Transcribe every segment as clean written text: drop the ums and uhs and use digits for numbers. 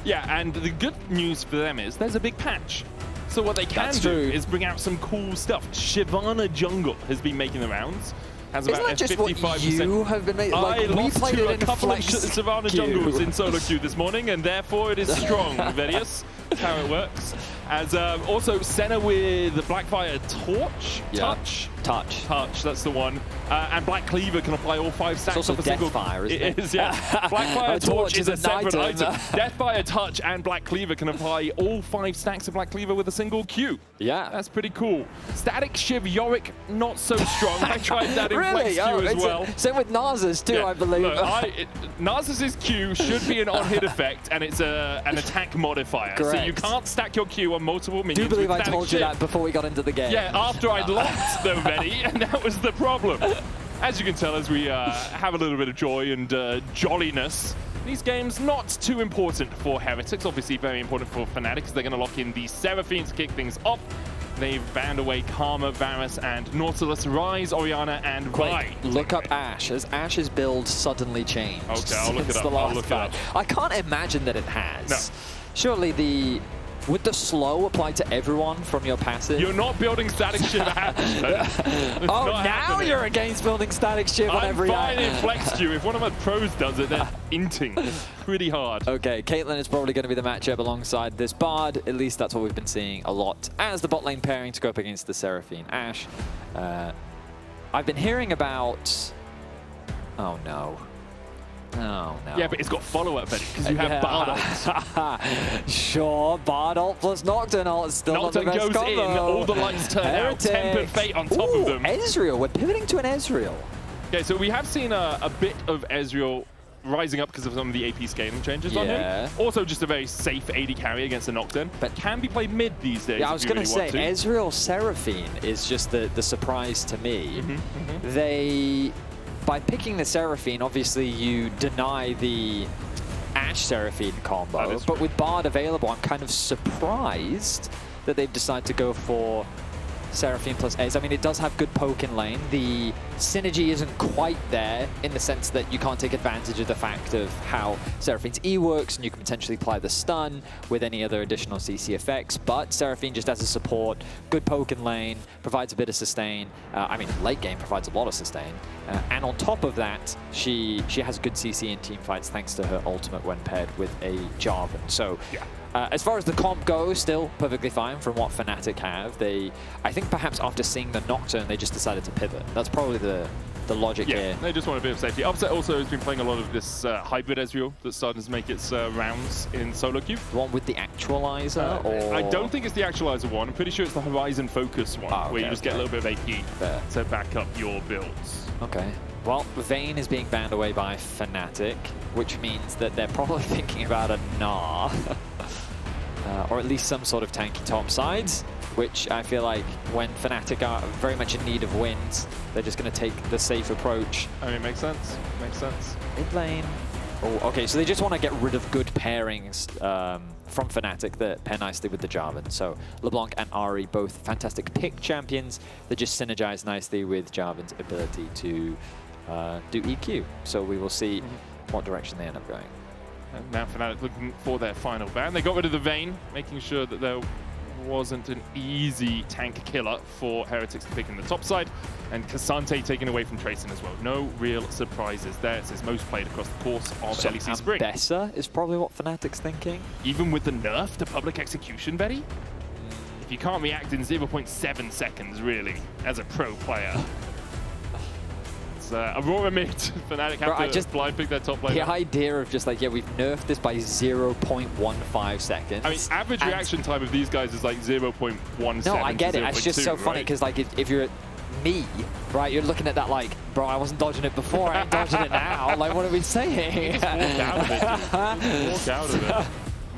Yeah, and the good news for them is there's a big patch. So what they can do is bring out some cool stuff. Shyvana Jungle has been making the rounds. Has about Isn't that just 55%. What you have been making? Like, we played to it a couple of Flex Shyvana Jungles in solo queue this morning, and therefore it is strong, Vedius. That's how it works. As also Senna with the Blackfire Torch. Yeah. Touch, that's the one. And Black Cleaver can apply all 5 stacks it's also of a single. Deathfire, isn't it? It is, yeah. Blackfire Torch is a separate item. item. Deathfire Touch and Black Cleaver can apply all 5 stacks of Black Cleaver with a single Q. Yeah. That's pretty cool. Static Shiv Yorick, not so strong. I tried that in really? Flex Q as well. Same with Narza's too, Yeah. I believe. Look, Narza's Q should be an on-hit effect, and it's an attack modifier. Correct. So you can't stack your Q on multiple minions. I do believe with I told Shiv. you that before we got into the game. Yeah, after I'd locked them ready, and that was the problem. As you can tell, as we have a little bit of joy and jolliness, these games not too important for Heretics, obviously very important for Fnatic. They're going to lock in the Seraphine to kick things off. They've banned away Karma, Varus, and Nautilus, Rise, Orianna, and Vi. Look up Ashe. Has Ashe's build suddenly changed? Okay, I'll look it up. I'll look it up. I can't imagine that it has. No. Surely would the slow apply to everyone from your passive? You're not building Static Shiv at Oh, now you're against building Static Shiv on every I'm fine in Flex Q. If one of my pros does it, they're inting pretty hard. Okay, Caitlyn is probably going to be the matchup alongside this Bard. At least that's what we've been seeing a lot as the bot lane pairing to go up against the Seraphine Ashe. I've been hearing about... Oh, no. Oh, no. Yeah, but it's got follow-up, Betty, because you have Bard ult. Sure, Bard ult plus Nocturne ult is still Nocturne not the best goes combo. in, all the lights turn out, Tempered Fate on top of them. Ezreal, we're pivoting to an Ezreal. Okay, so we have seen a bit of Ezreal rising up because of some of the AP scaling changes on him. Also just a very safe AD carry against the Nocturne, but can be played mid these days. Yeah, I was going to say, Ezreal Seraphine is just the surprise to me. By picking the Seraphine, obviously you deny the Ashe Seraphine combo, but with Bard available, I'm kind of surprised that they've decided to go for Seraphine plus Ez. I mean, it does have good poke in lane. The synergy isn't quite there in the sense that you can't take advantage of the fact of how Seraphine's E works, and you can potentially apply the stun with any other additional CC effects. But Seraphine just as a support, good poke in lane, provides a bit of sustain. I mean, late game provides a lot of sustain. And on top of that, she has good CC in team fights thanks to her ultimate when paired with a Jarvan. So. Yeah. As far as the comp goes, still perfectly fine from what Fnatic have. I think perhaps after seeing the Nocturne, they just decided to pivot. That's probably the logic here. They just want a bit of safety. Upset also has been playing a lot of this hybrid Ezreal that's starting to make its rounds in solo queue. The one with the actualizer? Or? I don't think it's the actualizer one. I'm pretty sure it's the Horizon Focus one, where you just get a little bit of AP to back up your builds. Okay. Well, Vayne is being banned away by Fnatic, which means that they're probably thinking about a Gnar. Or at least some sort of tanky top sides, which I feel like when Fnatic are very much in need of wins, they're just going to take the safe approach. I mean, it makes sense. Makes sense. Mid lane. Oh, okay, so they just want to get rid of good pairings from Fnatic that pair nicely with the Jarvan. So LeBlanc and Ahri, both fantastic pick champions that just synergize nicely with Jarvan's ability to do EQ. So we will see what direction they end up going. And now Fnatic looking for their final ban. They got rid of the Vayne, making sure that there wasn't an easy tank killer for Heretics to pick in the top side. And Cassante taken away from Tracyn as well. No real surprises there. It's his most played across the course of LEC Spring. Bessa is probably what Fnatic's thinking. Even with the nerf to public execution, Betty? If you can't react in 0.7 seconds, really, as a pro player. Aurora mid, Fnatic have to blind pick their top lane. The idea of just like, yeah, we've nerfed this by 0.15 seconds. I mean, average reaction time of these guys is like 0.17. No, I get it. It's just so funny because like if you're me, right, you're looking at that like, bro, I wasn't dodging it before, I ain't dodging it now. Like, what are we saying? Just walk out of it. Walk out of it.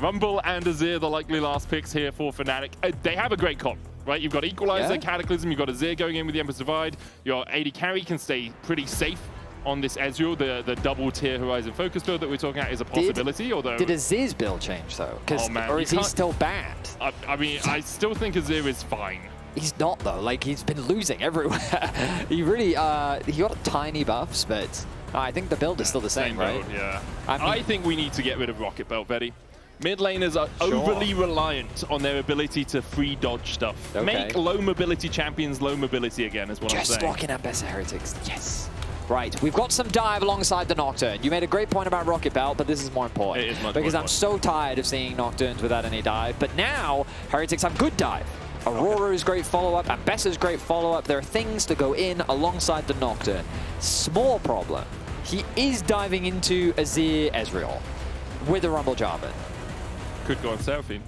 Rumble and Azir, the likely last picks here for Fnatic. They have a great comp. Right, you've got Equalizer, Cataclysm, you've got Azir going in with the Emperor's Divide. Your AD carry can stay pretty safe on this Ezreal. The double tier Horizon Focus build that we're talking about is a possibility. Did Azir's build change though? Oh, man, or is he still bad? I mean, I still think Azir is fine. He's not though. Like he's been losing everywhere. He really he got tiny buffs, but I think the build is still the same, right? Build, yeah. I think we need to get rid of Rocket Belt, Betty. Mid laners are overly reliant on their ability to free dodge stuff. Make low mobility champions low mobility again is what I'm saying. Just locking up Best Heretics. Yes. Right, we've got some dive alongside the Nocturne. You made a great point about Rocket Belt, but this is more important. It is much because more I'm so tired of seeing Nocturnes without any dive. But now, Heretics have good dive. Aurora's great follow-up, and Bessa's great follow-up. There are things to go in alongside the Nocturne. Small problem. He is diving into Azir Ezreal with a Rumble Jarvan. Could go on Seraphine.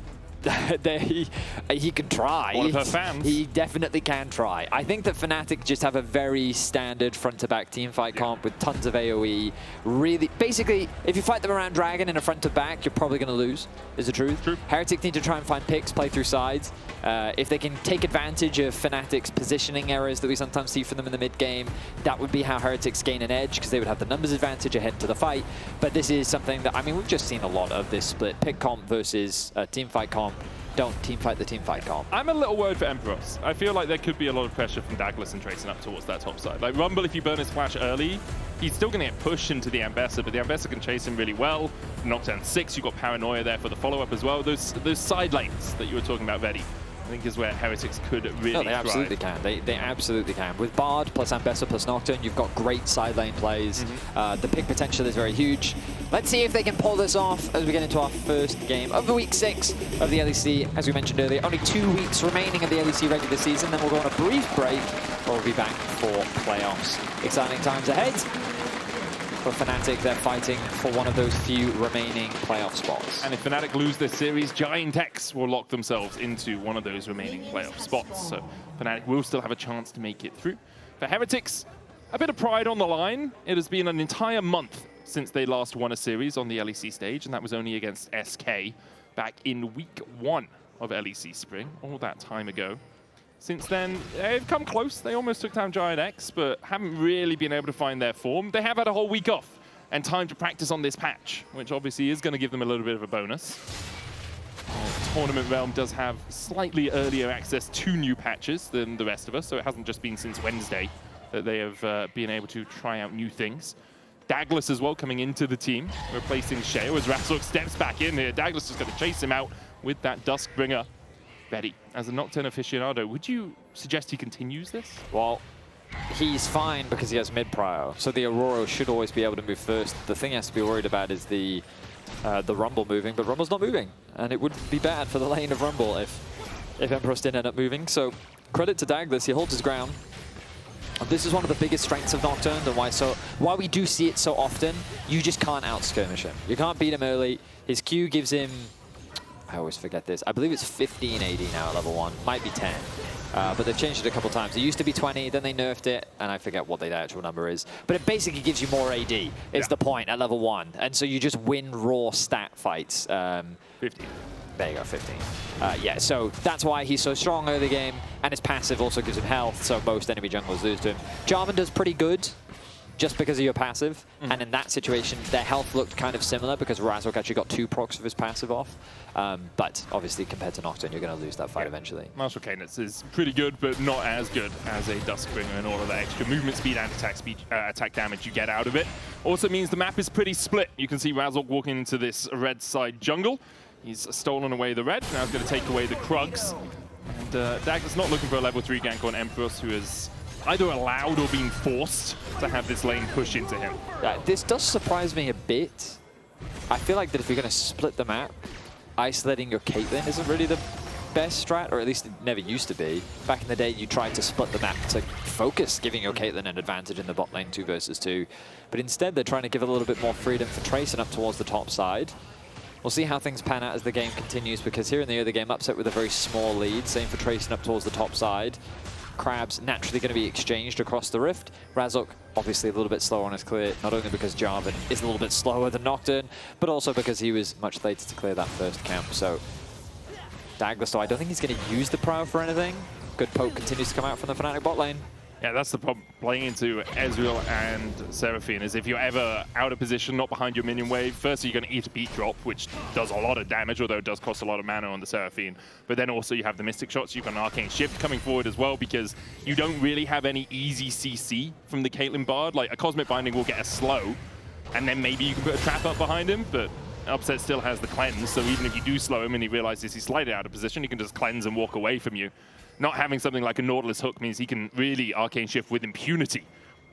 He can try. One of her fans. He definitely can try. I think that Fnatic just have a very standard front-to-back teamfight comp with tons of AoE. Really, basically, if you fight them around Dragon in a front-to-back, you're probably going to lose, is the truth. True. Heretics need to try and find picks, play through sides. If they can take advantage of Fnatic's positioning errors that we sometimes see from them in the mid-game, that would be how Heretics gain an edge, because they would have the numbers advantage ahead to the fight. But this is something that, I mean, we've just seen a lot of this split. Pick comp versus teamfight comp. Don't teamfight the teamfight comp. I'm a little worried for Empyros. I feel like there could be a lot of pressure from Daglas and Tracyn up towards that top side. Like Rumble, if you burn his flash early, he's still going to get pushed into the Ambassador, but the Ambassador can chase him really well. Knockdown 6, you've got Paranoia there for the follow-up as well. Those side lanes that you were talking about, Vedi, I think is where Heretics could really No, they absolutely can. They absolutely can. With Bard plus Ambessa plus Nocturne, you've got great side lane plays. The pick potential is very huge. Let's see if they can pull this off as we get into our first game of the week 6 of the LEC. As we mentioned earlier, only 2 weeks remaining of the LEC regular season. Then we'll go on a brief break, or we'll be back for playoffs. Exciting times ahead. For Fnatic, they're fighting for one of those few remaining playoff spots. And if Fnatic lose this series, Giant X will lock themselves into one of those remaining playoff spots. So Fnatic will still have a chance to make it through. For Heretics, a bit of pride on the line. It has been an entire month since they last won a series on the LEC stage, and that was only against SK back in week 1 of LEC Spring, all that time ago. Since then, they've come close. They almost took down Giant X, but haven't really been able to find their form. They have had a whole week off and time to practice on this patch, which obviously is going to give them a little bit of a bonus. Tournament Realm does have slightly earlier access to new patches than the rest of us, so it hasn't just been since Wednesday that they have been able to try out new things. Daglas as well coming into the team, replacing Sheo as Razork steps back in here. Daglas is going to chase him out with that Duskbringer. Vedi, as a Nocturne aficionado, would you suggest he continues this? Well, he's fine because he has mid-prio, so the Aurora should always be able to move first. The thing he has to be worried about is the Rumble moving, but Rumble's not moving, and it would be bad for the lane of Rumble if Empyros didn't end up moving. So credit to Daglas, he holds his ground. This is one of the biggest strengths of Nocturne, and why we do see it so often. You just can't out-skirmish him. You can't beat him early. His Q gives him, I always forget this, I believe it's 15 AD now at level 1, might be 10. But they've changed it a couple times. It used to be 20, then they nerfed it, and I forget what the actual number is. But it basically gives you more AD, is the point, at level 1. And so you just win raw stat fights. 15. There you go, 15. Yeah, so that's why he's so strong early game, and his passive also gives him health, so most enemy junglers lose to him. Jarvan does pretty good, just because of your passive, and in that situation, their health looked kind of similar because Razork actually got 2 procs of his passive off. But obviously, compared to Nocturne, you're going to lose that fight eventually. Martial Cadence is pretty good, but not as good as a Duskbringer and all of that extra movement speed and attack damage you get out of it. Also means the map is pretty split. You can see Razork walking into this red side jungle. He's stolen away the red, now he's going to take away the Krugs. And Dagda's not looking for a level 3 gank on Empyros, who is either allowed or being forced to have this lane push into him. This does surprise me a bit. I feel like that if you're going to split the map, isolating your Caitlyn isn't really the best strat, or at least it never used to be. Back in the day, you tried to split the map to focus, giving your Caitlyn an advantage in the bot lane 2 versus 2. But instead, they're trying to give a little bit more freedom for Tracyn up towards the top side. We'll see how things pan out as the game continues, because here in the early game, Upset with a very small lead. Same for Tracyn up towards the top side. Crabs naturally going to be exchanged across the rift. Razork obviously a little bit slower on his clear, not only because Jarvan is a little bit slower than Nocturne, but also because he was much later to clear that first camp. So Daglas, though, I don't think he's going to use the Prow for anything. Good poke continues to come out from the Fnatic bot lane. Yeah, that's the problem playing into Ezreal and Seraphine, is if you're ever out of position, not behind your minion wave, first you're going to eat a beat drop, which does a lot of damage, although it does cost a lot of mana on the Seraphine. But then also you have the Mystic Shots, you've got an Arcane Shift coming forward as well, because you don't really have any easy CC from the Caitlyn Bard. Like, a Cosmic Binding will get a slow, and then maybe you can put a trap up behind him, but Upset still has the cleanse, so even if you do slow him and he realizes he's slightly out of position, he can just cleanse and walk away from you. Not having something like a Nautilus hook means he can really arcane shift with impunity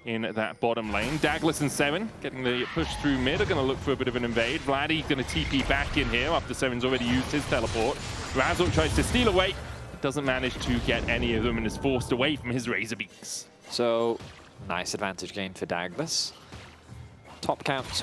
in that bottom lane. Daglas and Serin getting the push through mid are going to look for a bit of an invade. Vladi going to TP back in here after Serin's already used his teleport. Razork tries to steal away, doesn't manage to get any of them and is forced away from his Razor Beaks. So, nice advantage gain for Daglas. Bot camps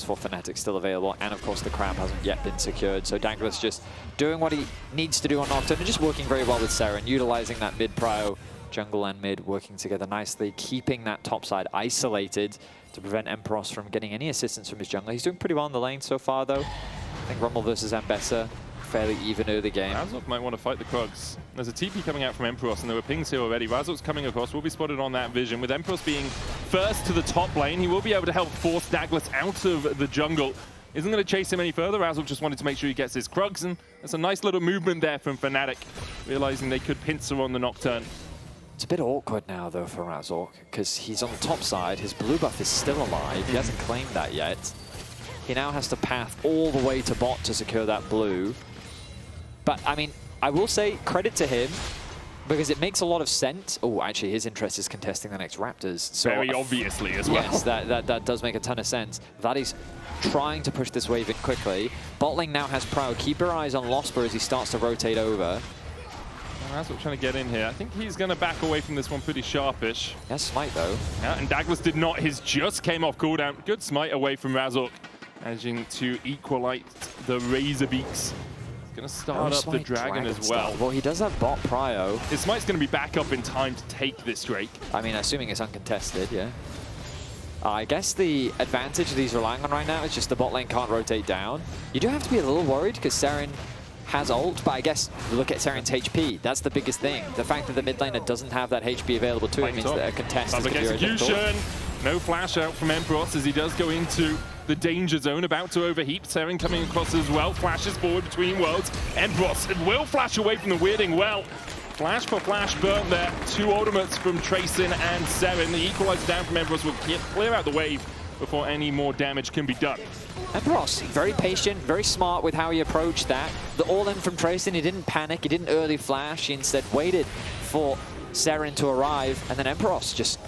for Fnatic still available, and of course the crab hasn't yet been secured. So Daglas just doing what he needs to do on Nocturne and just working very well with Serin, utilizing that mid prio. Jungle and mid working together nicely, keeping that top side isolated to prevent Empyros from getting any assistance from his jungler. He's doing pretty well in the lane so far, though. I think Rumble versus Ambessa, fairly even early game. Razork might want to fight the Krugs. There's a TP coming out from Empyros, and there were pings here already. Razork's coming across, will be spotted on that vision. With Empyros being first to the top lane, he will be able to help force Daglas out of the jungle. Isn't going to chase him any further. Razork just wanted to make sure he gets his Krugs, and there's a nice little movement there from Fnatic, realizing they could pincer on the Nocturne. It's a bit awkward now, though, for Razork, because he's on the top side. His blue buff is still alive. He hasn't claimed that yet. He now has to path all the way to bot to secure that blue. But, I mean, I will say credit to him, because it makes a lot of sense. Oh, actually, his interest is contesting the next Raptors. So very obviously as well. Yes, that does make a ton of sense. Vladi's trying to push this wave in quickly. Bot lane now has Prow. Keep your eyes on Lospa as he starts to rotate over. Razork trying to get in here. I think he's going to back away from this one pretty sharpish. Yes, smite though. Yeah, and Daglas did not. His just came off cooldown. Good smite away from Razork, managing to equalize the Razor Beaks. He's going to start up the dragon as well. Well, he does have bot prio. His smite's going to be back up in time to take this Drake. I mean, assuming it's uncontested, yeah. I guess the advantage that he's relying on right now is just the bot lane can't rotate down. You do have to be a little worried because Serin has ult, but I guess look at Serin's HP. That's the biggest thing. The fact that the mid laner doesn't have that HP available to him means that a contest is going to be very difficult. No flash out from Empyros as he does go into the danger zone, about to overheat. Serin coming across as well, flashes forward between worlds. Empyros will flash away from the weirding well. Flash for flash burn there. Two ultimates from Tracyn and Serin. The equalizer down from Empyros will clear out the wave before any more damage can be done. Empyros, very patient, very smart with how he approached that. The all-in from Tracyn, he didn't panic, he didn't early flash, he instead waited for Serin to arrive, and then Empyros just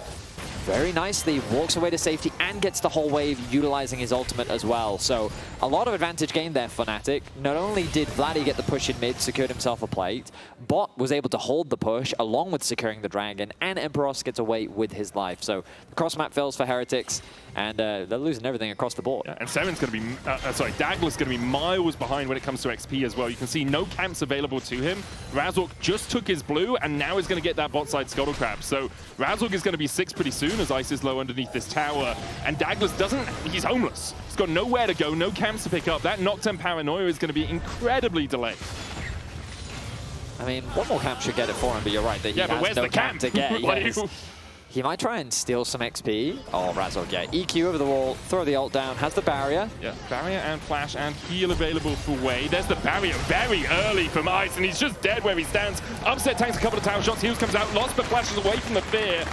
very nicely walks away to safety and gets the whole wave utilizing his ultimate as well. So a lot of advantage gained there for Fnatic. Not only did Vladi get the push in mid, secured himself a plate, Bot was able to hold the push along with securing the dragon, and Empyros gets away with his life. So the cross map fails for Heretics, and they're losing everything across the board. Yeah, and Serin's going to be, Daglas is going to be miles behind when it comes to XP as well. You can see no camps available to him. Razork just took his blue, and now he's going to get that bot side Scuttle Crab. So Razork is going to be 6 pretty soon as Ice is low underneath this tower, and Daglas he's homeless. He's got nowhere to go, no camps to pick up. That Nocturne paranoia is going to be incredibly delayed. I mean, one more camp should get it for him, but you're right that he has no camp to get. He might try and steal some XP. Oh, Razork, yeah. EQ over the wall, throw the ult down, has the barrier. Yeah, barrier and flash and heal available for Wei. There's the barrier very early from Ice, and he's just dead where he stands. Upset tanks a couple of tower shots, heals comes out, Lospa flashes away from the fear.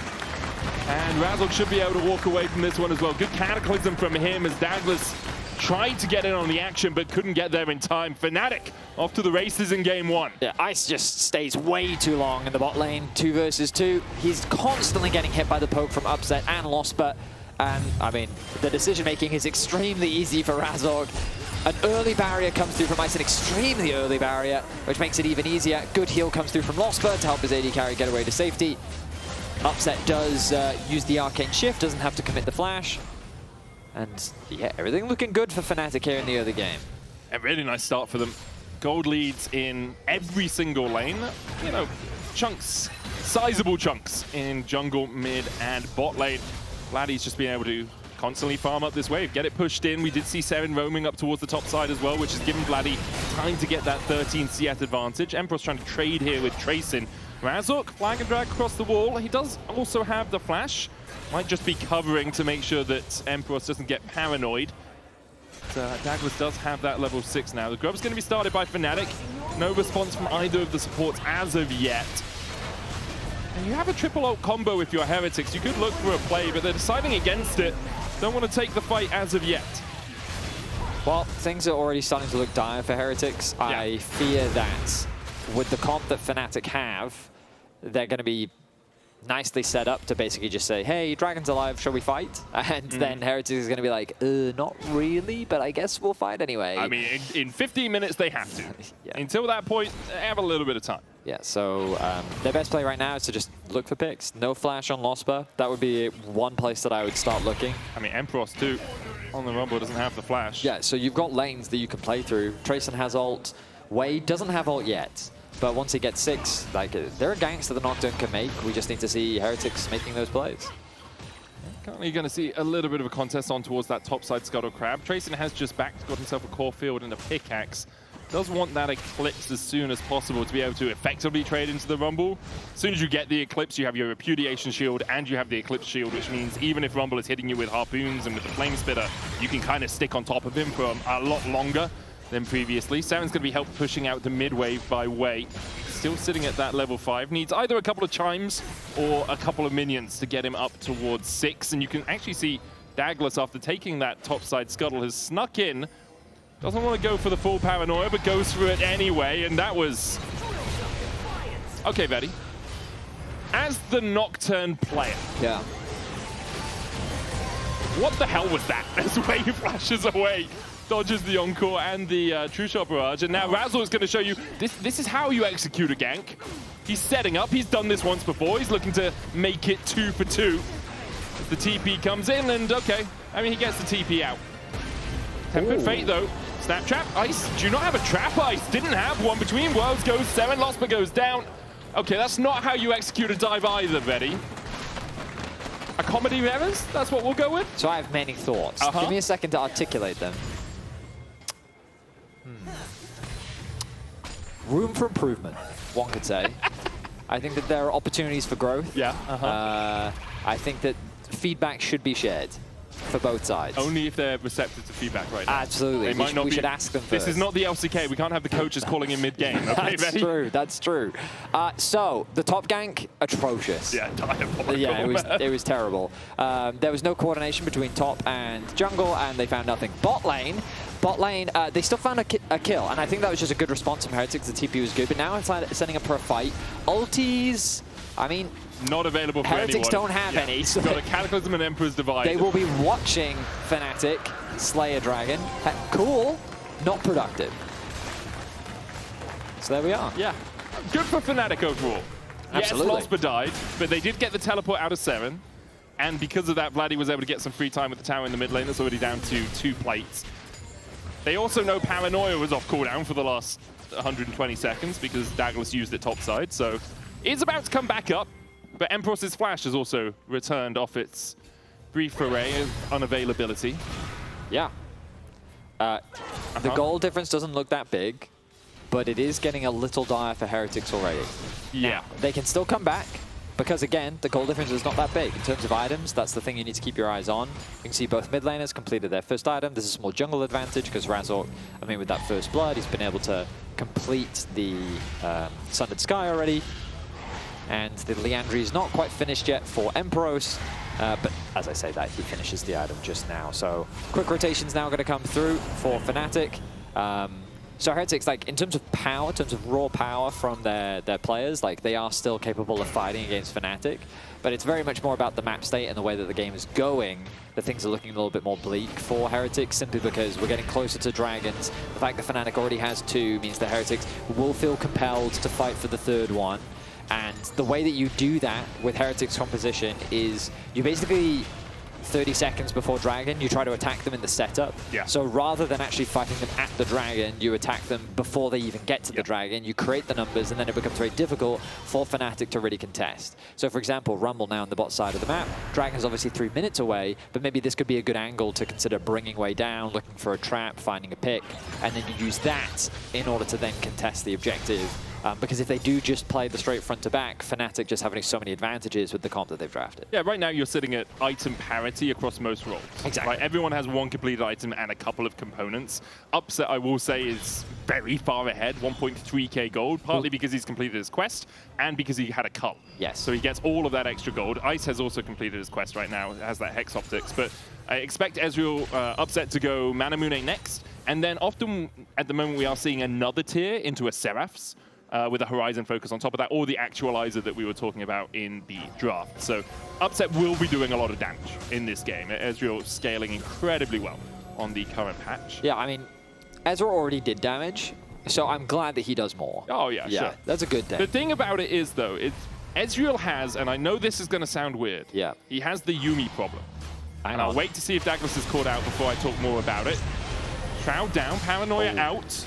And Razork should be able to walk away from this one as well. Good cataclysm from him as Daglas tried to get in on the action but couldn't get there in time. Fnatic off to the races in game 1. Yeah, Ice just stays way too long in the bot lane, 2 versus 2. He's constantly getting hit by the poke from Upset and Lospa. And, I mean, the decision-making is extremely easy for Razork. An early barrier comes through from Ice, an extremely early barrier, which makes it even easier. Good heal comes through from Lospa to help his AD carry get away to safety. Upset does use the arcane shift, doesn't have to commit the flash. And yeah, everything looking good for Fnatic here in the early game. A really nice start for them. Gold leads in every single lane. You know, chunks, sizable chunks in jungle, mid, and bot lane. Vladi's just being able to constantly farm up this wave, get it pushed in. We did see Serin roaming up towards the top side as well, which has given Vladi time to get that 13 CS advantage. Empyros trying to trade here with Tracyn. Razork, flag and drag across the wall. He does also have the flash. Might just be covering to make sure that Empyros doesn't get paranoid. But, Daglas does have that level 6 now. The grub's going to be started by Fnatic. No response from either of the supports as of yet. And you have a triple ult combo if you're Heretics. You could look for a play, but they're deciding against it. Don't want to take the fight as of yet. Well, things are already starting to look dire for Heretics. Yeah. I fear that with the comp that Fnatic have, they're going to be nicely set up to basically just say, hey, Dragon's alive, shall we fight? And then Heretics is going to be like, not really, but I guess we'll fight anyway. I mean, in 15 minutes, they have to. Yeah. Until that point, they have a little bit of time. Yeah, so their best play right now is to just look for picks. No flash on Lospa. That would be one place that I would start looking. I mean, Empyros, too, on the Rumble doesn't have the flash. Yeah, so you've got lanes that you can play through. Tracyn has ult. Wade doesn't have ult yet. But once he gets 6, like, there are ganks that the Nocturne can make. We just need to see Heretics making those plays. Currently going to see a little bit of a contest on towards that topside Scuttle Crab. Tracyn has just got himself a core field and a pickaxe. Does want that Eclipse as soon as possible to be able to effectively trade into the Rumble. As soon as you get the Eclipse, you have your Repudiation Shield and you have the Eclipse Shield, which means even if Rumble is hitting you with Harpoons and with the Flame Spitter, you can kind of stick on top of him for a lot longer than previously. Serin's going to be helped pushing out the mid wave by Way. Still sitting at that level 5. Needs either a couple of chimes or a couple of minions to get him up towards 6. And you can actually see Daglas, after taking that topside scuttle, has snuck in. Doesn't want to go for the full paranoia, but goes through it anyway. And that was... Okay, Vedi. As the Nocturne player. Yeah. What the hell was that? As Way flashes away. Dodges the Encore and the True Shot Barrage. And now Razork is going to show you, this is how you execute a gank. He's setting up. He's done this once before. He's looking to make it 2 for 2. The TP comes in and, okay, I mean, he gets the TP out. Tempered Fate, though. Snap Trap, Ice. Do you not have a Trap Ice? Didn't have one. Between Worlds goes Serin. Lospa goes down. Okay, that's not how you execute a dive either, Vedi. A comedy of errors? That's what we'll go with? So I have many thoughts. Give me a second to articulate them. Room for improvement, one could say. I think that there are opportunities for growth. Yeah. I think that feedback should be shared for both sides. Only if they're receptive to feedback right now. Absolutely. We should ask them first. This is not the LCK. We can't have the coaches calling in mid-game. Okay, that's true. That's true. So, the top gank, atrocious. Yeah, diabolical. Yeah, it was terrible. There was no coordination between top and jungle, and they found nothing. Bot lane, they still found a kill, and I think that was just a good response from Heretics. The TP was good, but now it's setting up for a fight. Ultis, I mean... Not available for Heretics anyone. don't have any. So got a Cataclysm and Emperor's Divide. They will be watching Fnatic slay a dragon. Cool, not productive. So there we are. Yeah, good for Fnatic overall. Absolutely. Yes, Lospa died, but they did get the teleport out of Serin. And because of that, Vladi was able to get some free time with the tower in the mid lane. That's already down to 2 plates. They also know Paranoia was off cooldown for the last 120 seconds because Daglas used it topside. So it's about to come back up. But Empyros' flash has also returned off its brief array of unavailability. Yeah. The goal difference doesn't look that big, but it is getting a little dire for Heretics already. Yeah. Now, they can still come back, because again, the goal difference is not that big. In terms of items, that's the thing you need to keep your eyes on. You can see both mid laners completed their first item. There's a small jungle advantage, because Razork, I mean, with that first blood, he's been able to complete the Sundered Sky already. And the Liandry is not quite finished yet for Empyros, but as I say that, he finishes the item just now. So quick rotation's now going to come through for Fnatic. So Heretics, like in terms of power, in terms of raw power from their players, like they are still capable of fighting against Fnatic, but it's very much more about the map state and the way that the game is going that things are looking a little bit more bleak for Heretics, simply because we're getting closer to Dragons. The fact that Fnatic already has 2 means that Heretics will feel compelled to fight for the 3rd one. And the way that you do that with Heretics composition is you basically, 30 seconds before Dragon, you try to attack them in the setup. Yeah. So rather than actually fighting them at the Dragon, you attack them before they even get to the Dragon. You create the numbers, and then it becomes very difficult for Fnatic to really contest. So for example, Rumble now on the bot side of the map. Dragon's obviously 3 minutes away, but maybe this could be a good angle to consider bringing way down, looking for a trap, finding a pick, and then you use that in order to then contest the objective Because if they do just play the straight front to back, Fnatic just having so many advantages with the comp that they've drafted. Yeah, right now you're sitting at item parity across most roles. Exactly. Right? Everyone has one completed item and a couple of components. Upset, I will say, is very far ahead, 1.3k gold, partly because he's completed his quest and because he had a cull. Yes. So he gets all of that extra gold. Ice has also completed his quest right now, has that Hex Optics, but I expect Ezreal Upset to go Manamune next, and then often at the moment we are seeing another tier into a Seraphs, with a Horizon focus on top of that, or the Actualizer that we were talking about in the draft. So Upset will be doing a lot of damage in this game. Ezreal scaling incredibly well on the current patch. Yeah, I mean, Ezreal already did damage, so I'm glad that he does more. Oh yeah, sure. That's a good thing. The thing about it is, though, Ezreal has, and I know this is going to sound weird, he has the Yuumi problem. And I'll wait to see if Daglas is caught out before I talk more about it. Shroud down, Paranoia out,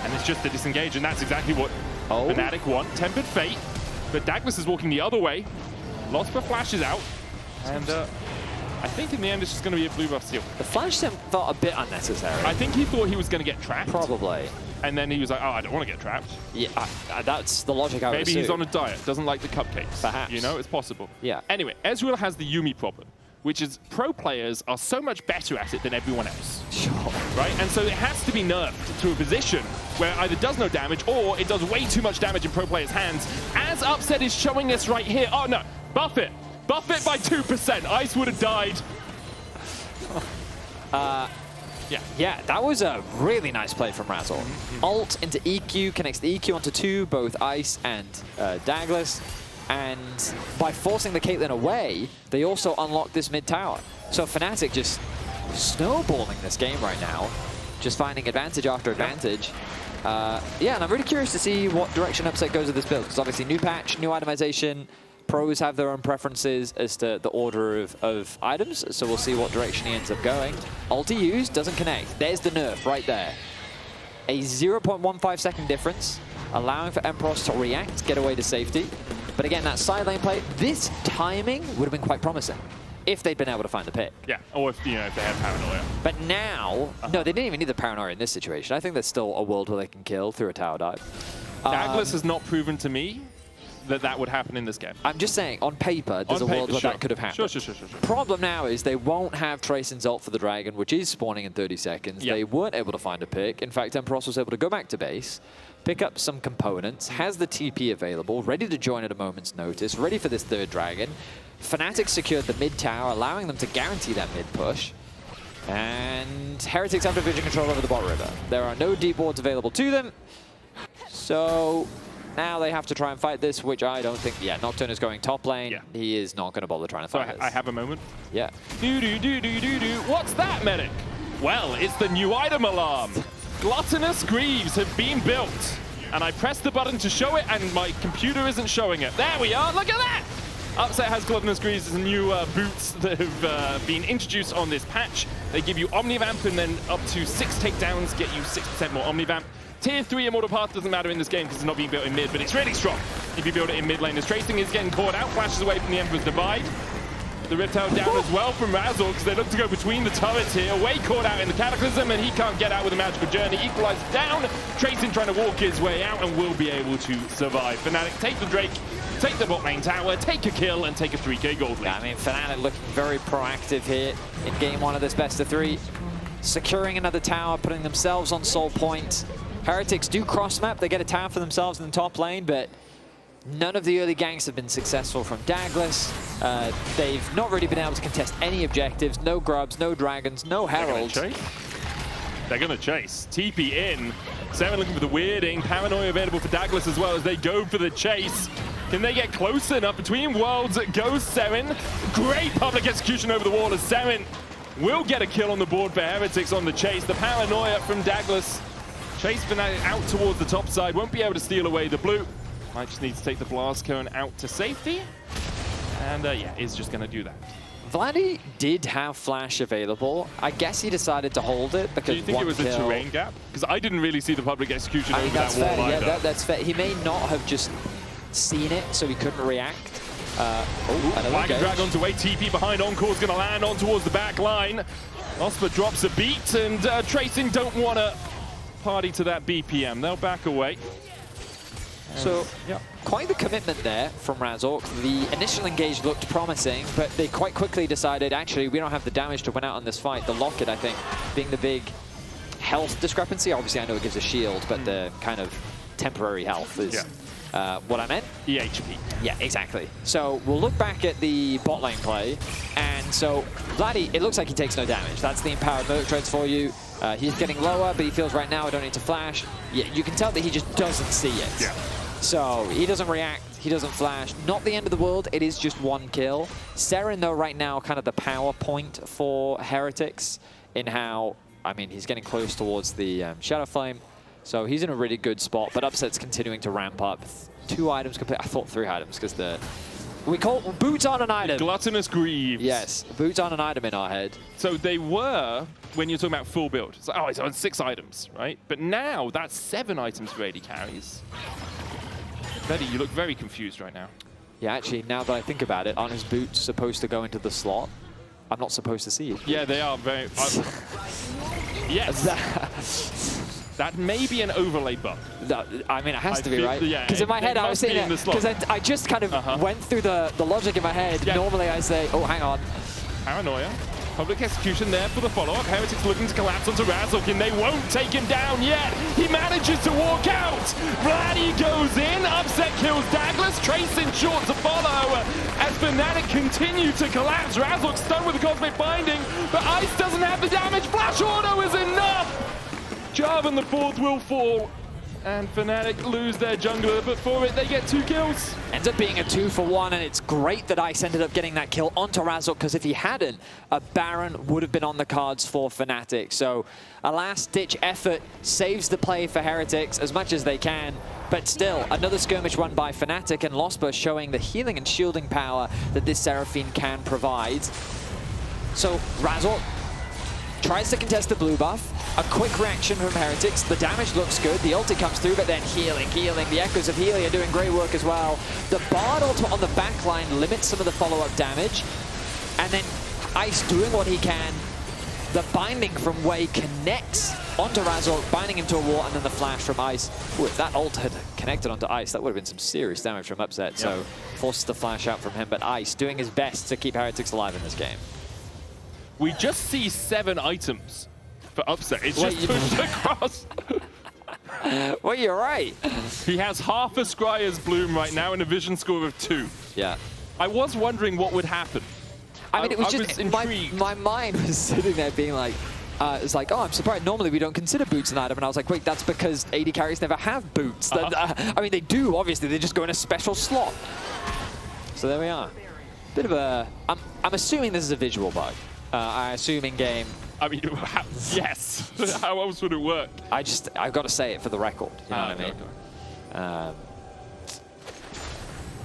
and it's just a disengage, and that's exactly what Fnatic want. Tempered Fate, but Daglas is walking the other way. Lospa flashes out, and I think in the end it's just going to be a blue buff steal. The flash sim felt a bit unnecessary. I think he thought he was going to get trapped. Probably. And then he was like, oh, I don't want to get trapped. Yeah, that's the logic I would Maybe assume. he's on a diet, doesn't like the cupcakes. Perhaps. You know, it's possible. Yeah. Anyway, Ezreal has the Yuumi problem, which is pro players are so much better at it than everyone else. Sure. Right? And so it has to be nerfed to a position where it either does no damage or it does way too much damage in pro players' hands, as Upset is showing us right here. Oh no, buff it. Buff it by 2%. Ice would have died. Yeah, that was a really nice play from Razork. Ult into EQ, connects the EQ onto two, both Ice and Daglas. And by forcing the Caitlyn away, they also unlock this mid tower. So Fnatic just snowballing this game right now, just finding advantage after advantage. Yeah, and I'm really curious to see what direction Upset goes with this build, because obviously new patch, new itemization. Pros have their own preferences as to the order of items, so we'll see what direction he ends up going. Ulti used, doesn't connect. There's the nerf right there. A 0.15 second difference, allowing for Empyros to react, get away to safety. But again, that side lane play, this timing would have been quite promising if they'd been able to find the pick. Yeah, or if, you know, if they had Paranoia. But now, no, they didn't even need the Paranoia in this situation. I think there's still a world where they can kill through a tower dive. Daglas has not proven to me that would happen in this game. I'm just saying, on paper, there's a world where that could have happened. Sure. Problem now is they won't have Tracyn's ult for the Dragon, which is spawning in 30 seconds. They weren't able to find a pick. In fact, Empyros was able to go back to base, pick up some components, has the TP available, ready to join at a moment's notice, ready for this third Dragon. Fnatic secured the mid tower, allowing them to guarantee that mid push. And Heretics have division control over the bot river. There are no deep wards available to them. So now they have to try and fight this, which I don't think... Yeah, Nocturne is going top lane. Yeah. He is not going to bother trying to fight this. I have a moment. Yeah. What's that, medic? Well, it's the new item alarm. Gluttonous Greaves have been built. And I pressed the button to show it, and my computer isn't showing it. There we are. Look at that. Upset has Gluttonous Greaves as new boots that have been introduced on this patch. They give you Omnivamp, and then up to 6 takedowns get you 6% more Omnivamp. Tier 3 Immortal Path doesn't matter in this game because it's not being built in mid, but it's really strong if you build it in mid lane. As Tracyn is getting caught out, flashes away from the Emperor's Divide. The Rift Tower down as well from Razork, because they look to go between the turrets here. Way caught out in the Cataclysm, and he can't get out with a Magical Journey. Equalized down. Tracyn trying to walk his way out and will be able to survive. Fnatic take the Drake, take the bot lane tower, take a kill, and take a 3k gold lead. Yeah, I mean, Fnatic looking very proactive here in game 1 of this best of 3. Securing another tower, putting themselves on soul point. Heretics do cross map, they get a tower for themselves in the top lane, but none of the early ganks have been successful from Daglas. They've not really been able to contest any objectives. No grubs, no dragons, no heralds. They're going to chase. TP in. Serin looking for the weirding. Paranoia available for Daglas as well as they go for the chase. Can they get close enough? Between worlds goes Serin. Great public execution over the wall as Serin will get a kill on the board for Heretics on the chase. The Paranoia from Daglas. Chase Fnatic out towards the top side. Won't be able to steal away the blue. Might just need to take the blast cone out to safety. And yeah, is just going to do that. Vladi did have flash available. I guess he decided to hold it because do you think it was a terrain gap? Because I didn't really see the public execution over that wall either. Yeah, that's fair. He may not have just seen it, so he couldn't react. Flag Dragon's away. TP behind. Encore's going to land on towards the back line. Lospa drops a beat, and Tracyn don't want to party to that BPM. They'll back away. So, quite the commitment there from Razork. The initial engage looked promising, but they quite quickly decided, actually, we don't have the damage to win out on this fight. The locket, I think, being the big health discrepancy. Obviously, I know it gives a shield, but the kind of temporary health is what I meant. EHP. Yeah, exactly. So we'll look back at the bot lane play. And so Vladi, it looks like he takes no damage. That's the empowered Merc Treads for you. He's getting lower, but he feels right now I don't need to flash. Yeah, you can tell that he just doesn't see it. Yeah. So he doesn't react, he doesn't flash. Not the end of the world, it is just one kill. Serin, though, right now, kind of the power point for Heretics in how, I mean, he's getting close towards the Shadow Flame. So he's in a really good spot, but Upset's continuing to ramp up. 2 items complete. I thought 3 items because we call boots on an item. Gluttonous Greaves. Yes, boots on an item in our head. So they were, when you're talking about full build, it's like, oh, it's on 6 items, right? But now that's 7 items for AD carries. Betty, you look very confused right now. Yeah, actually, now that I think about it, aren't his boots supposed to go into the slot? I'm not supposed to see it. Yeah, they are very... yes. That may be an overlay bug. I mean, it has to be, right? Yeah, because in my head, I was thinking, because I just kind of went through the logic in my head. Yeah. Normally, I say, oh, hang on. Paranoia. Public execution there for the follow-up. Heretics looking to collapse onto Razork, and they won't take him down yet. He manages to walk out. Vladi goes in. Upset kills Daglas. Tracyn short to follow. As Fnatic continue to collapse. Razork stunned with the Cosmic Binding, but Ice doesn't have the damage. Flash Auto is enough. Jarvan the 4th will fall, and Fnatic lose their jungler, but for it, they get 2 kills. Ends up being a 2-for-1, and it's great that Ice ended up getting that kill onto Razork, because if he hadn't, a Baron would have been on the cards for Fnatic. So a last-ditch effort saves the play for Heretics as much as they can, but still, another skirmish won by Fnatic, and Lospa showing the healing and shielding power that this Seraphine can provide. So Razork tries to contest the blue buff. A quick reaction from Heretics. The damage looks good. The ulti comes through, but then healing. The Echoes of Healy are doing great work as well. The Bard ultimate on the back line limits some of the follow-up damage. And then Ice doing what he can. The binding from Wei connects onto Razork, binding him to a wall, and then the flash from Ice. Ooh, if that ult had connected onto Ice, that would have been some serious damage from Upset. Yep. So forces the flash out from him, but Ice doing his best to keep Heretics alive in this game. We just see 7 items for Upset. It's just pushed across. Well, you're right. He has half a Scryer's Bloom right now and a vision score of 2. Yeah. I was wondering what would happen. I mean, it was just intrigued. My mind was sitting there being like, it's like, oh, I'm surprised. Normally, we don't consider boots an item. And I was like, wait, that's because AD carries never have boots. I mean, they do, obviously. They just go in a special slot. So there we are. Bit of a... I'm assuming this is a visual bug. I assume in-game. I mean, yes. How else would it work? I've got to say it for the record. You know what I mean?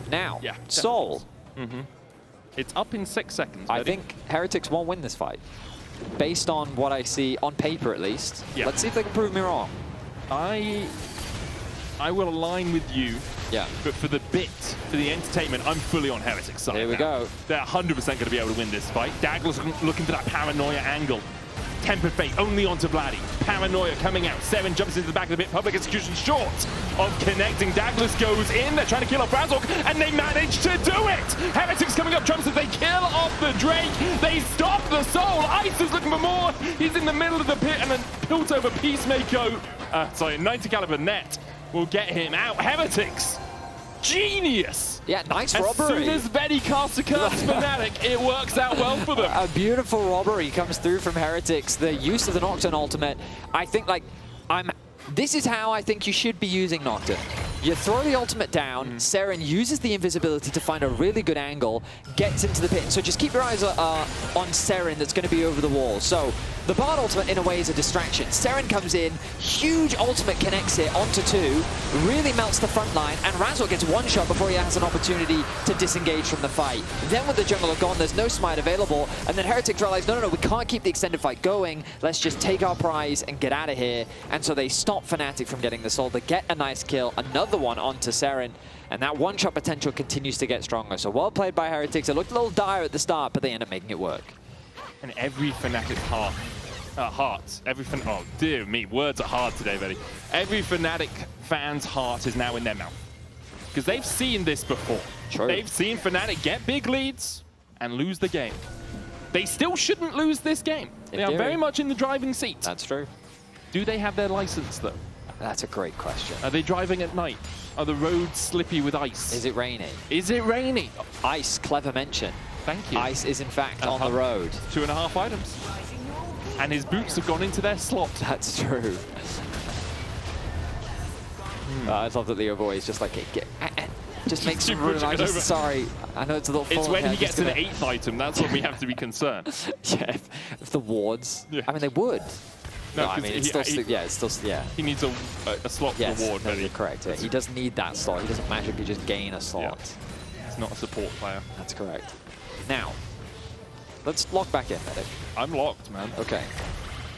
Now, Soul. It's up in 6 seconds. I think Heretics won't win this fight. Based on what I see, on paper at least. Yeah. Let's see if they can prove me wrong. I will align with you. Yeah. But for the bit, for the entertainment, I'm fully on Heretics' side. Here we go. They're 100% going to be able to win this fight. Daglas looking for that Paranoia angle. Tempered Fate only onto Vladi. Paranoia coming out. Serin jumps into the back of the pit. Public execution short of connecting. Daglas goes in. They're trying to kill off Razork, and they manage to do it. Heretics coming up. Trumps as they kill off the Drake. They stop the Soul. Ice is looking for more. He's in the middle of the pit, and then built over Peacemaker. 90 caliber net will get him out. Heretics. Genius! Yeah, nice robbery. As soon as Vedi casts a curse Fnatic, it works out well for them. A beautiful robbery comes through from Heretics. The use of the Nocturne ultimate, I think, like, this is how I think you should be using Nocturne. You throw the ultimate down, Serin uses the invisibility to find a really good angle, gets into the pit. So just keep your eyes on Serin that's going to be over the wall. So the Bard ultimate, in a way, is a distraction. Serin comes in, huge ultimate connects it onto 2, really melts the front line, and Razork gets one shot before he has an opportunity to disengage from the fight. Then with the jungler gone, there's no smite available, and then Heretics realize, no, we can't keep the extended fight going. Let's just take our prize and get out of here. And so they stop Fnatic from getting the Soul. They get a nice kill, another one onto Serin, and that one-shot potential continues to get stronger. So well played by Heretics. It looked a little dire at the start, but they end up making it work. And every Fnatic heart, oh dear me, words are hard today, Betty. Every Fnatic fan's heart is now in their mouth. because they've seen this before. True. They've seen Fnatic get big leads and lose the game. They still shouldn't lose this game. They are very much in the driving seat. That's true. Do they have their license, though? That's a great question. Are they driving at night? Are the roads slippy with ice? Is it raining? Is it raining? Ice, clever mention. Thank you. Ice is in fact on the road. 2.5 items. And his boots have gone into their slot. That's true. I love that Leo boy is just like, just make some room. I'm just sorry. I know it's a little full. It's when he gets an 8th item, that's when we have to be concerned. Yeah, if the wards. Yeah. I mean, they would. No, I mean, it's still, yeah. He needs a slot for the ward. No, you're correct. Yeah. He does need that slot. He doesn't magically just gain a slot. Yeah. He's not a support player. That's correct. Now, let's lock back in, Medic. I'm locked, man. Okay.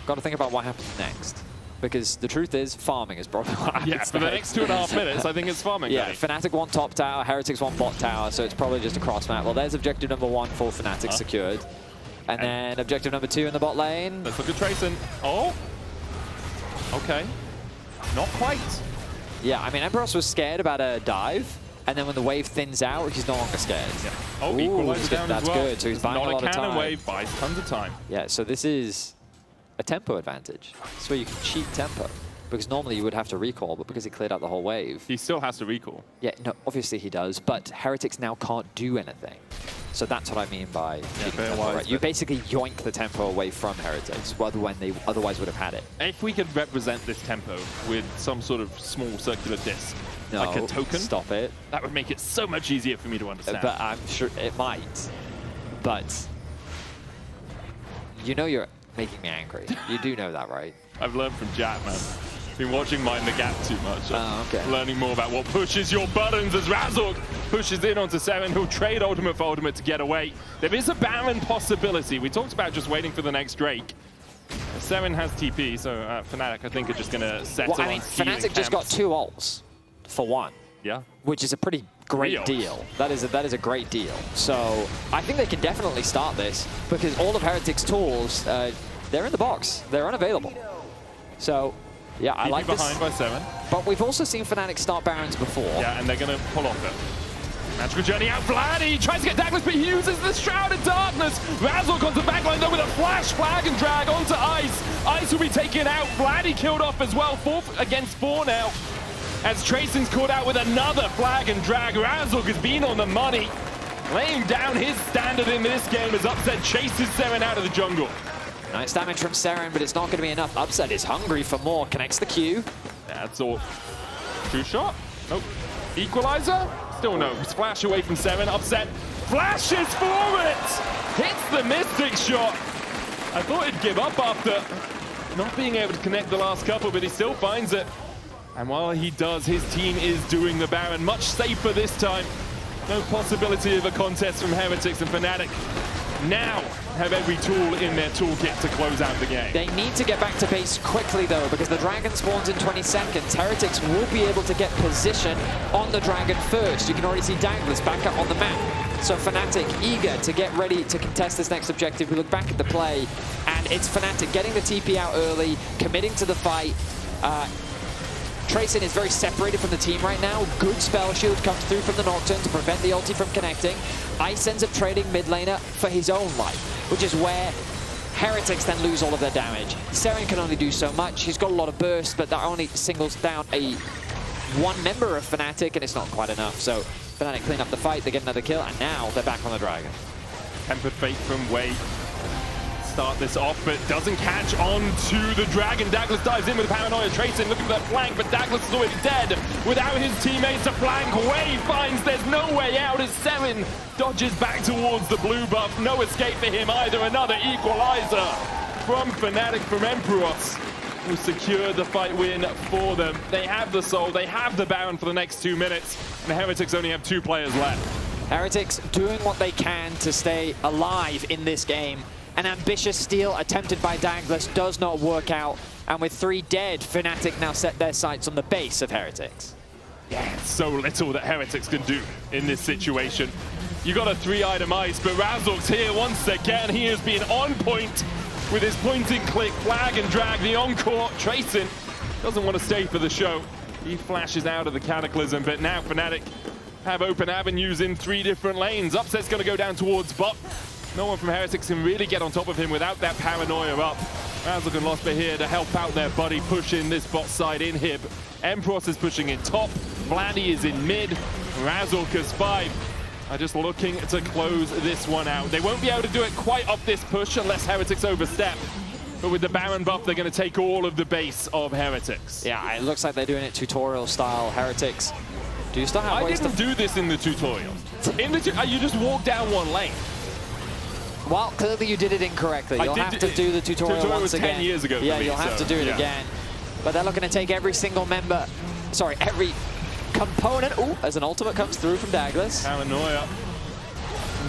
Got to think about what happens next. Because the truth is, farming is probably what happens. Yeah, for the next 2.5 minutes, I think it's farming. Yeah, Fnatic want top tower, Heretics want bot tower, so it's probably just a cross map. Well, there's objective number 1 for Fnatic secured. And then objective number 2 in the bot lane. Let's look at Tracyn. Oh! Okay. Not quite. Yeah, I mean, Empyros was scared about a dive, and then when the wave thins out, he's no longer scared. Yeah. Oh, equalizer down that's as well. Good, so he's buying a lot of time. Not a cannon wave, buys tons of time. Yeah, so this is a tempo advantage. That's where you can cheat tempo. Because normally you would have to recall, but because he cleared out the whole wave. He still has to recall. Yeah, no, obviously he does, but Heretics now can't do anything. So that's what I mean by right? You basically yoink the tempo away from Heretics, when they otherwise would have had it. If we could represent this tempo with some sort of small circular disc, like a token, stop it. That would make it so much easier for me to understand. But I'm sure it might. But you know you're making me angry. You do know that, right? I've learned from Jack, man. Been watching Mind the Gap too much. Oh, okay. Learning more about what pushes your buttons as Razork pushes in onto Serin, who'll trade ultimate for ultimate to get away. There is a Baron possibility. We talked about just waiting for the next Drake. Serin has TP, so Fnatic, I think, are just going to settle on Fnatic just got 2 ults for 1. Yeah. Which is a pretty great deal. That is a great deal. So I think they can definitely start this, because all of Heretics' tools, they're in the box. They're unavailable. So, yeah, I like this. Behind by 7. But we've also seen Fnatic start Barons before. Yeah, and they're going to pull off it. Magical journey out. Vladi tries to get Daglas, but he uses the Shroud of Darkness. Razork onto backline, though, with a flash flag and drag onto Ice. Ice will be taken out. Vladi killed off as well. 4 against 4 now. As Tracyn's caught out with another flag and drag. Razork has been on the money. Laying down his standard in this game as Upset chases Serin out of the jungle. Nice damage from Serin, but it's not going to be enough. Upset is hungry for more. Connects the Q. That's all. 2 shot. Nope. Equalizer. Still no. Splash away from Serin. Upset flashes for it. Hits the Mystic shot. I thought he'd give up after not being able to connect the last couple, but he still finds it. And while he does, his team is doing the Baron much safer this time. No possibility of a contest from Heretics and Fnatic. Now have every tool in their toolkit to close out the game. They need to get back to base quickly, though, because the Dragon spawns in 20 seconds. Heretics will be able to get position on the Dragon first. You can already see Daglas back up on the map. So Fnatic eager to get ready to contest this next objective. We look back at the play, and it's Fnatic getting the TP out early, committing to the fight. Tracyn is very separated from the team right now. Good spell shield comes through from the Nocturne to prevent the ulti from connecting. Ice ends up trading mid laner for his own life, which is where Heretics then lose all of their damage. Serin can only do so much. He's got a lot of burst, but that only singles down one member of Fnatic, and it's not quite enough. So Fnatic clean up the fight, they get another kill, and now they're back on the Dragon. Tempered Fate from Wade. Start this off, but doesn't catch on to the Dragon. Daglas dives in with Paranoia. Tracyn looking for that flank, but Daglas is already dead. Without his teammates to flank, Wade finds there's no way out as Serin dodges back towards the blue buff. No escape for him either. Another equalizer from Fnatic, from Empyros, who secured the fight win for them. They have the soul, they have the Baron for the next 2 minutes, and the Heretics only have 2 players left. Heretics doing what they can to stay alive in this game. An ambitious steal attempted by Daglas does not work out, and with 3 dead, Fnatic now set their sights on the base of Heretics. Yeah, so little that Heretics can do in this situation. You got a 3-item ice, but Razork's here once again. He has been on point with his point and click, flag and drag, the encore. Tracyn doesn't want to stay for the show. He flashes out of the Cataclysm, but now Fnatic have open avenues in 3 different lanes. Upset's going to go down towards bot. No one from Heretics can really get on top of him without that paranoia up. Razork and Lospa here to help out their buddy, pushing this bot side inhib. Empyros is pushing in top. Vladi is in mid. Razork is 5. Are just looking to close this one out. They won't be able to do it quite off this push unless Heretics overstep. But with the Baron buff, they're going to take all of the base of Heretics. Yeah, it looks like they're doing it tutorial style. Heretics. Do you still have ways I didn't do this in the tutorial. In the you just walk down one lane. Well, clearly you did it incorrectly. You'll have to do the tutorial once again. 10 years ago. Yeah, for me, you'll have to do it again. But they're looking to take every single member, sorry, every component. Ooh, as an ultimate comes through from Daglas. Paranoia.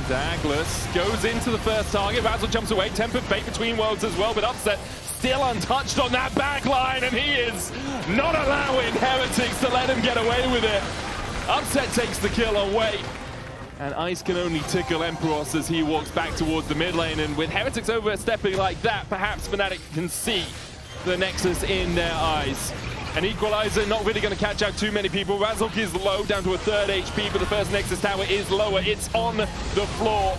Daglas goes into the first target. Razork jumps away. Tempered fate between worlds as well, but Upset still untouched on that back line, and he is not allowing Heretics to let him get away with it. Upset takes the kill away. And Ice can only tickle Empyros as he walks back towards the mid lane. And with Heretics overstepping like that, perhaps Fnatic can see the Nexus in their eyes. An equalizer, not really going to catch out too many people. Razork is low, down to a 3rd HP, but the first Nexus tower is lower. It's on the floor.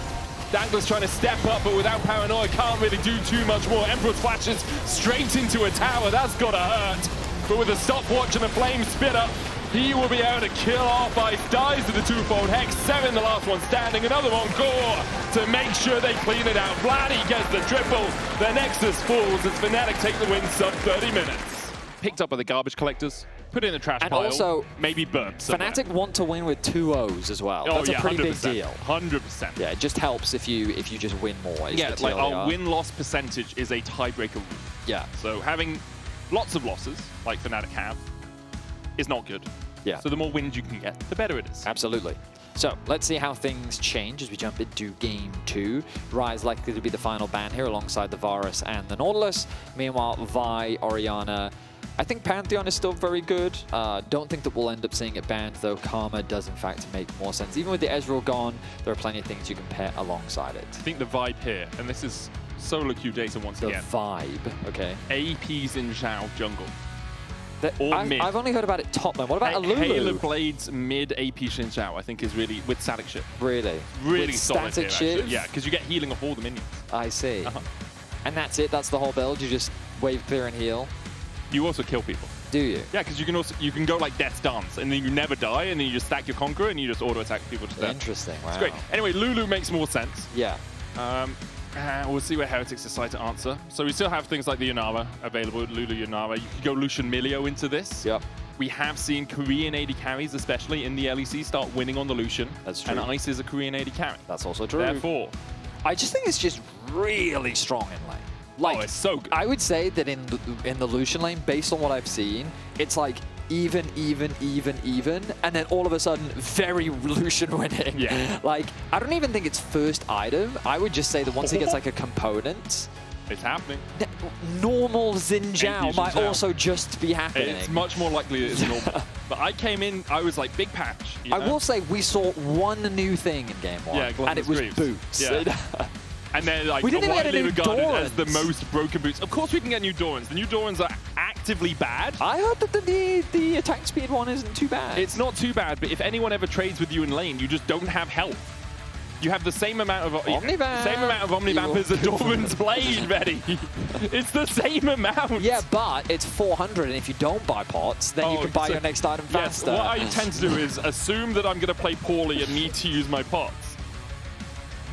Daglas trying to step up, but without paranoia, can't really do too much more. Empyros flashes straight into a tower. That's got to hurt. But with a stopwatch and a flame spitter, he will be able to kill off Ice, dies to the 2-fold Hex. Serin, the last one standing, another one core to make sure they clean it out. Vladi gets the triple, the Nexus falls as Fnatic take the win sub 30 minutes. Picked up by the garbage collectors, put in the trash pile, also, maybe burp somewhere. Fnatic want to win with 2 O's as well. Oh, That's yeah, a pretty 100%, big deal. 100%. Yeah, it just helps if you just win more. Yeah, like our win-loss percentage is a tiebreaker rule. Yeah. So having lots of losses, like Fnatic have, is not good. Yeah. So the more wins you can get, the better it is. Absolutely. So let's see how things change as we jump into game 2. Ryze likely to be the final ban here alongside the Varus and the Nautilus. Meanwhile, Vi, Orianna, I think Pantheon is still very good. Don't think that we'll end up seeing it banned, though Karma does in fact make more sense. Even with the Ezreal gone, there are plenty of things you can pair alongside it. I think the vibe here, and this is solo queue data once again. The vibe, okay. APs in Zhao jungle. I've only heard about it top lane. What about Lulu? Halo Blade's mid AP Xin Zhao, I think, is really, with static ship. Really? Really with solid static here, ship? Yeah, because you get healing off all the minions. I see. And that's it? That's the whole build? You just wave clear and heal? You also kill people. Do you? Yeah, because you can go like Death's Dance, and then you never die, and then you just stack your Conqueror, and you just auto-attack people to death. Interesting, wow. It's great. Anyway, Lulu makes more sense. Yeah. We'll see where Heretics decide to answer. So we still have things like the Yanara available, Lulu Yanara. You could go Lucian Milio into this. Yep. We have seen Korean AD carries, especially in the LEC, start winning on the Lucian. That's true. And Ice is a Korean AD carry. That's also true. Therefore, I just think it's just really strong in lane. Like, oh, it's so good. I would say that in the Lucian lane, based on what I've seen, it's like even, and then all of a sudden, very Lucian winning. Yeah. Like, I don't even think it's first item. I would just say that once he gets like a component, it's happening. Normal Xin Zhao might also just be happening. It's much more likely that it's normal. But I came in, I was like, big patch. I will say we saw one new thing in game 1, and it was boots. Yeah. And they're like we didn't widely get regarded Dorans. as the most broken boots. Of course we can get new Dorans. The new Dorans are actively bad. I heard that the attack speed one isn't too bad. It's not too bad, but if anyone ever trades with you in lane, you just don't have health. You have the same amount of Omnivamp as a Doran's blade, Betty. It's the same amount. Yeah, but it's 400, and if you don't buy pots, then you can buy your next item faster. What I tend to do is assume that I'm going to play poorly and need to use my pots.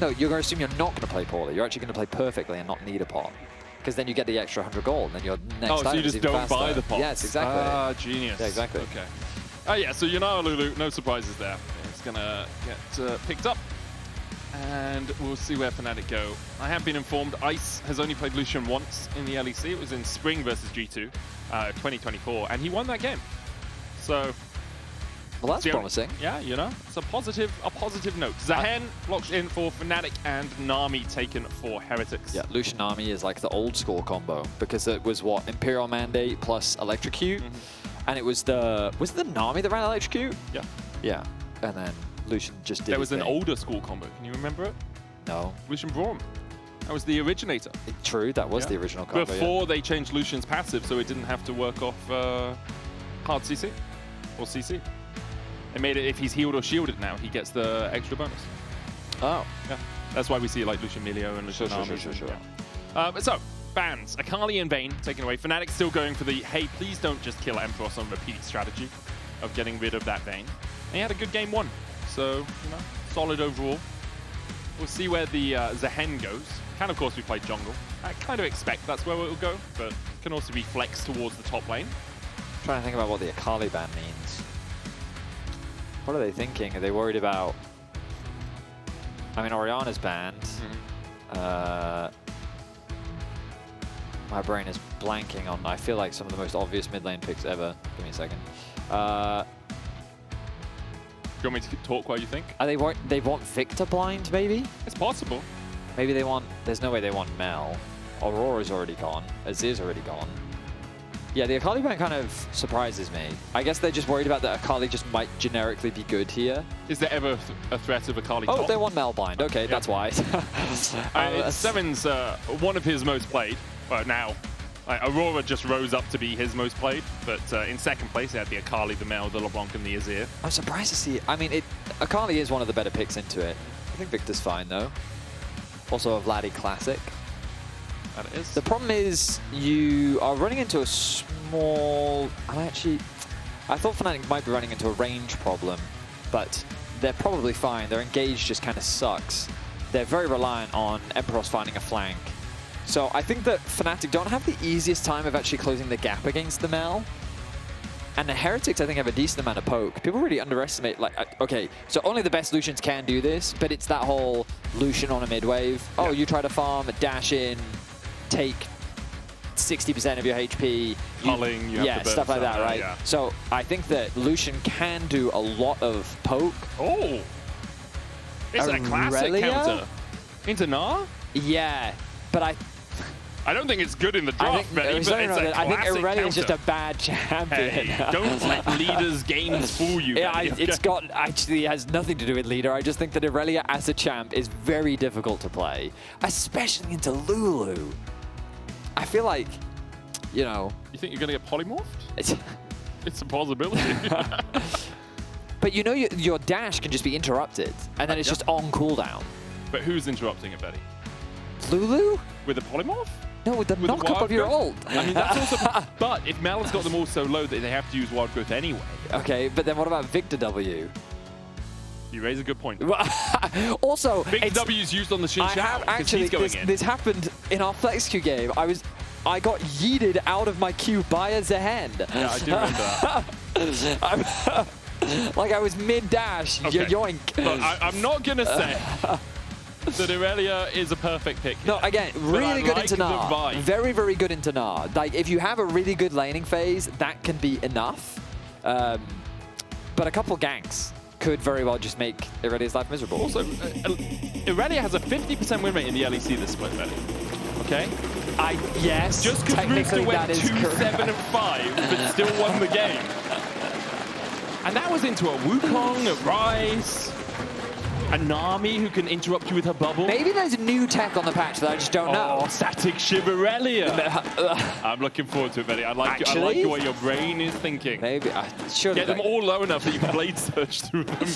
No, you're going to assume you're not going to play poorly. You're actually going to play perfectly and not need a pot. Because then you get the extra 100 gold, and then your next item so you just is even don't faster. buy the pots. Yes, exactly. Ah, genius. Yeah, exactly. Okay. Oh yeah, so Yanara Lulu, no surprises there. It's going to get picked up. And we'll see where Fnatic go. I have been informed Ice has only played Lucian once in the LEC. It was in Spring versus G2, 2024, and he won that game. So, well, that's promising. Yeah, you know, it's a positive note. Zahen locked in for Fnatic and Nami taken for Heretics. Yeah, Lucian Nami is like the old school combo because it was what, Imperial Mandate plus Electrocute, and it was was it the Nami that ran Electrocute? Yeah. Yeah, and then Lucian just did. There was an older school combo. Can you remember it? No. Lucian Braum. That was the originator. True, that was the original combo. Before they changed Lucian's passive, so it didn't have to work off hard CC. or CC. They made it if he's healed or shielded now, he gets the extra bonus. Oh. Yeah. That's why we see like Lucian Melio and Lucian Armor. Yeah. So, bans. Akali and Vayne taken away. Fnatic still going for the, hey, please don't just kill Empyros on repeat strategy of getting rid of that Vayne. And he had a good game 1. So, you know, solid overall. We'll see where the Zehen goes. Can, of course, be played jungle. I kind of expect that's where it will go, but can also be flexed towards the top lane. I'm trying to think about what the Akali ban means. What are they thinking? Are they worried about... I mean, Orianna's banned. My brain is blanking on, I feel like, some of the most obvious mid lane picks ever. Give me a second. Do you want me to talk while you think? They want Victor blind, maybe? It's possible. Maybe they want... There's no way they want Mel. Aurora's already gone. Azir's already gone. Yeah, the Akali ban kind of surprises me. I guess they're just worried about that Akali just might generically be good here. Is there ever a threat of Akali top? top? They want Mel blind. Okay, yeah. That's why. Serin's one of his most played. Now, Aurora just rose up to be his most played, but in second place they had the Akali, the Mel, the LeBlanc, and the Azir. I'm surprised to see... I mean, Akali is one of the better picks into it. I think Victor's fine, though. Also a Vladi classic. That it is. The problem is you are running into a small... I thought Fnatic might be running into a range problem, but they're probably fine. Their engage just kind of sucks. They're very reliant on Empyros finding a flank. So I think that Fnatic don't have the easiest time of actually closing the gap against the Mel. And the Heretics, I think, have a decent amount of poke. People really underestimate, like, okay, so only the best Lucians can do this, but it's that whole Lucian on a mid wave. Oh, you try to farm, dash in, take 60% of your HP. Culling, yeah, stuff like that, right? Yeah. So I think that Lucian can do a lot of poke. Oh! It's a classic counter. Into Gnar? Yeah, but I don't think it's good in the draft, I think Irelia is just a bad champion. Hey, don't let leaders' games fool you. Yeah, it has nothing to do with leader. I just think that Irelia as a champ is very difficult to play, especially into Lulu. I feel like, you know... You think you're going to get polymorphed? It's a possibility. But you know your dash can just be interrupted, and then it's just on cooldown. But who's interrupting it, Betty? Lulu? With a polymorph? No, with the knock-up of your ult. I mean, that's also... But if Mel's got them all so low that they have to use wild growth anyway. Okay, but then what about Victor W? You raise a good point. Also, Victor W is used on the Xin Xiao. Actually, this happened in our Flex Queue game. I got yeeted out of my queue by a Zehen. Yeah, I do remember that. Like I was mid-dash, yoink. Look, I'm not going to say that Irelia is a perfect pick here. No, again, really good into Gnar. Very, very good into Gnar. Like, if you have a really good laning phase, that can be enough. But a couple ganks could very well just make Irelia's life miserable. Also, Irelia has a 50% win rate in the LEC this split, Betty. Okay? Yes, just because Rooster went 2-7-5, but still won the game. And that was into a Wukong, a Ryze, a Nami who can interrupt you with her bubble. Maybe there's new tech on the patch that I just don't know. Oh, static Shiverelia. I'm looking forward to it, Betty. I like the way your brain is thinking. Maybe. Get them all low enough that you can blade search through them.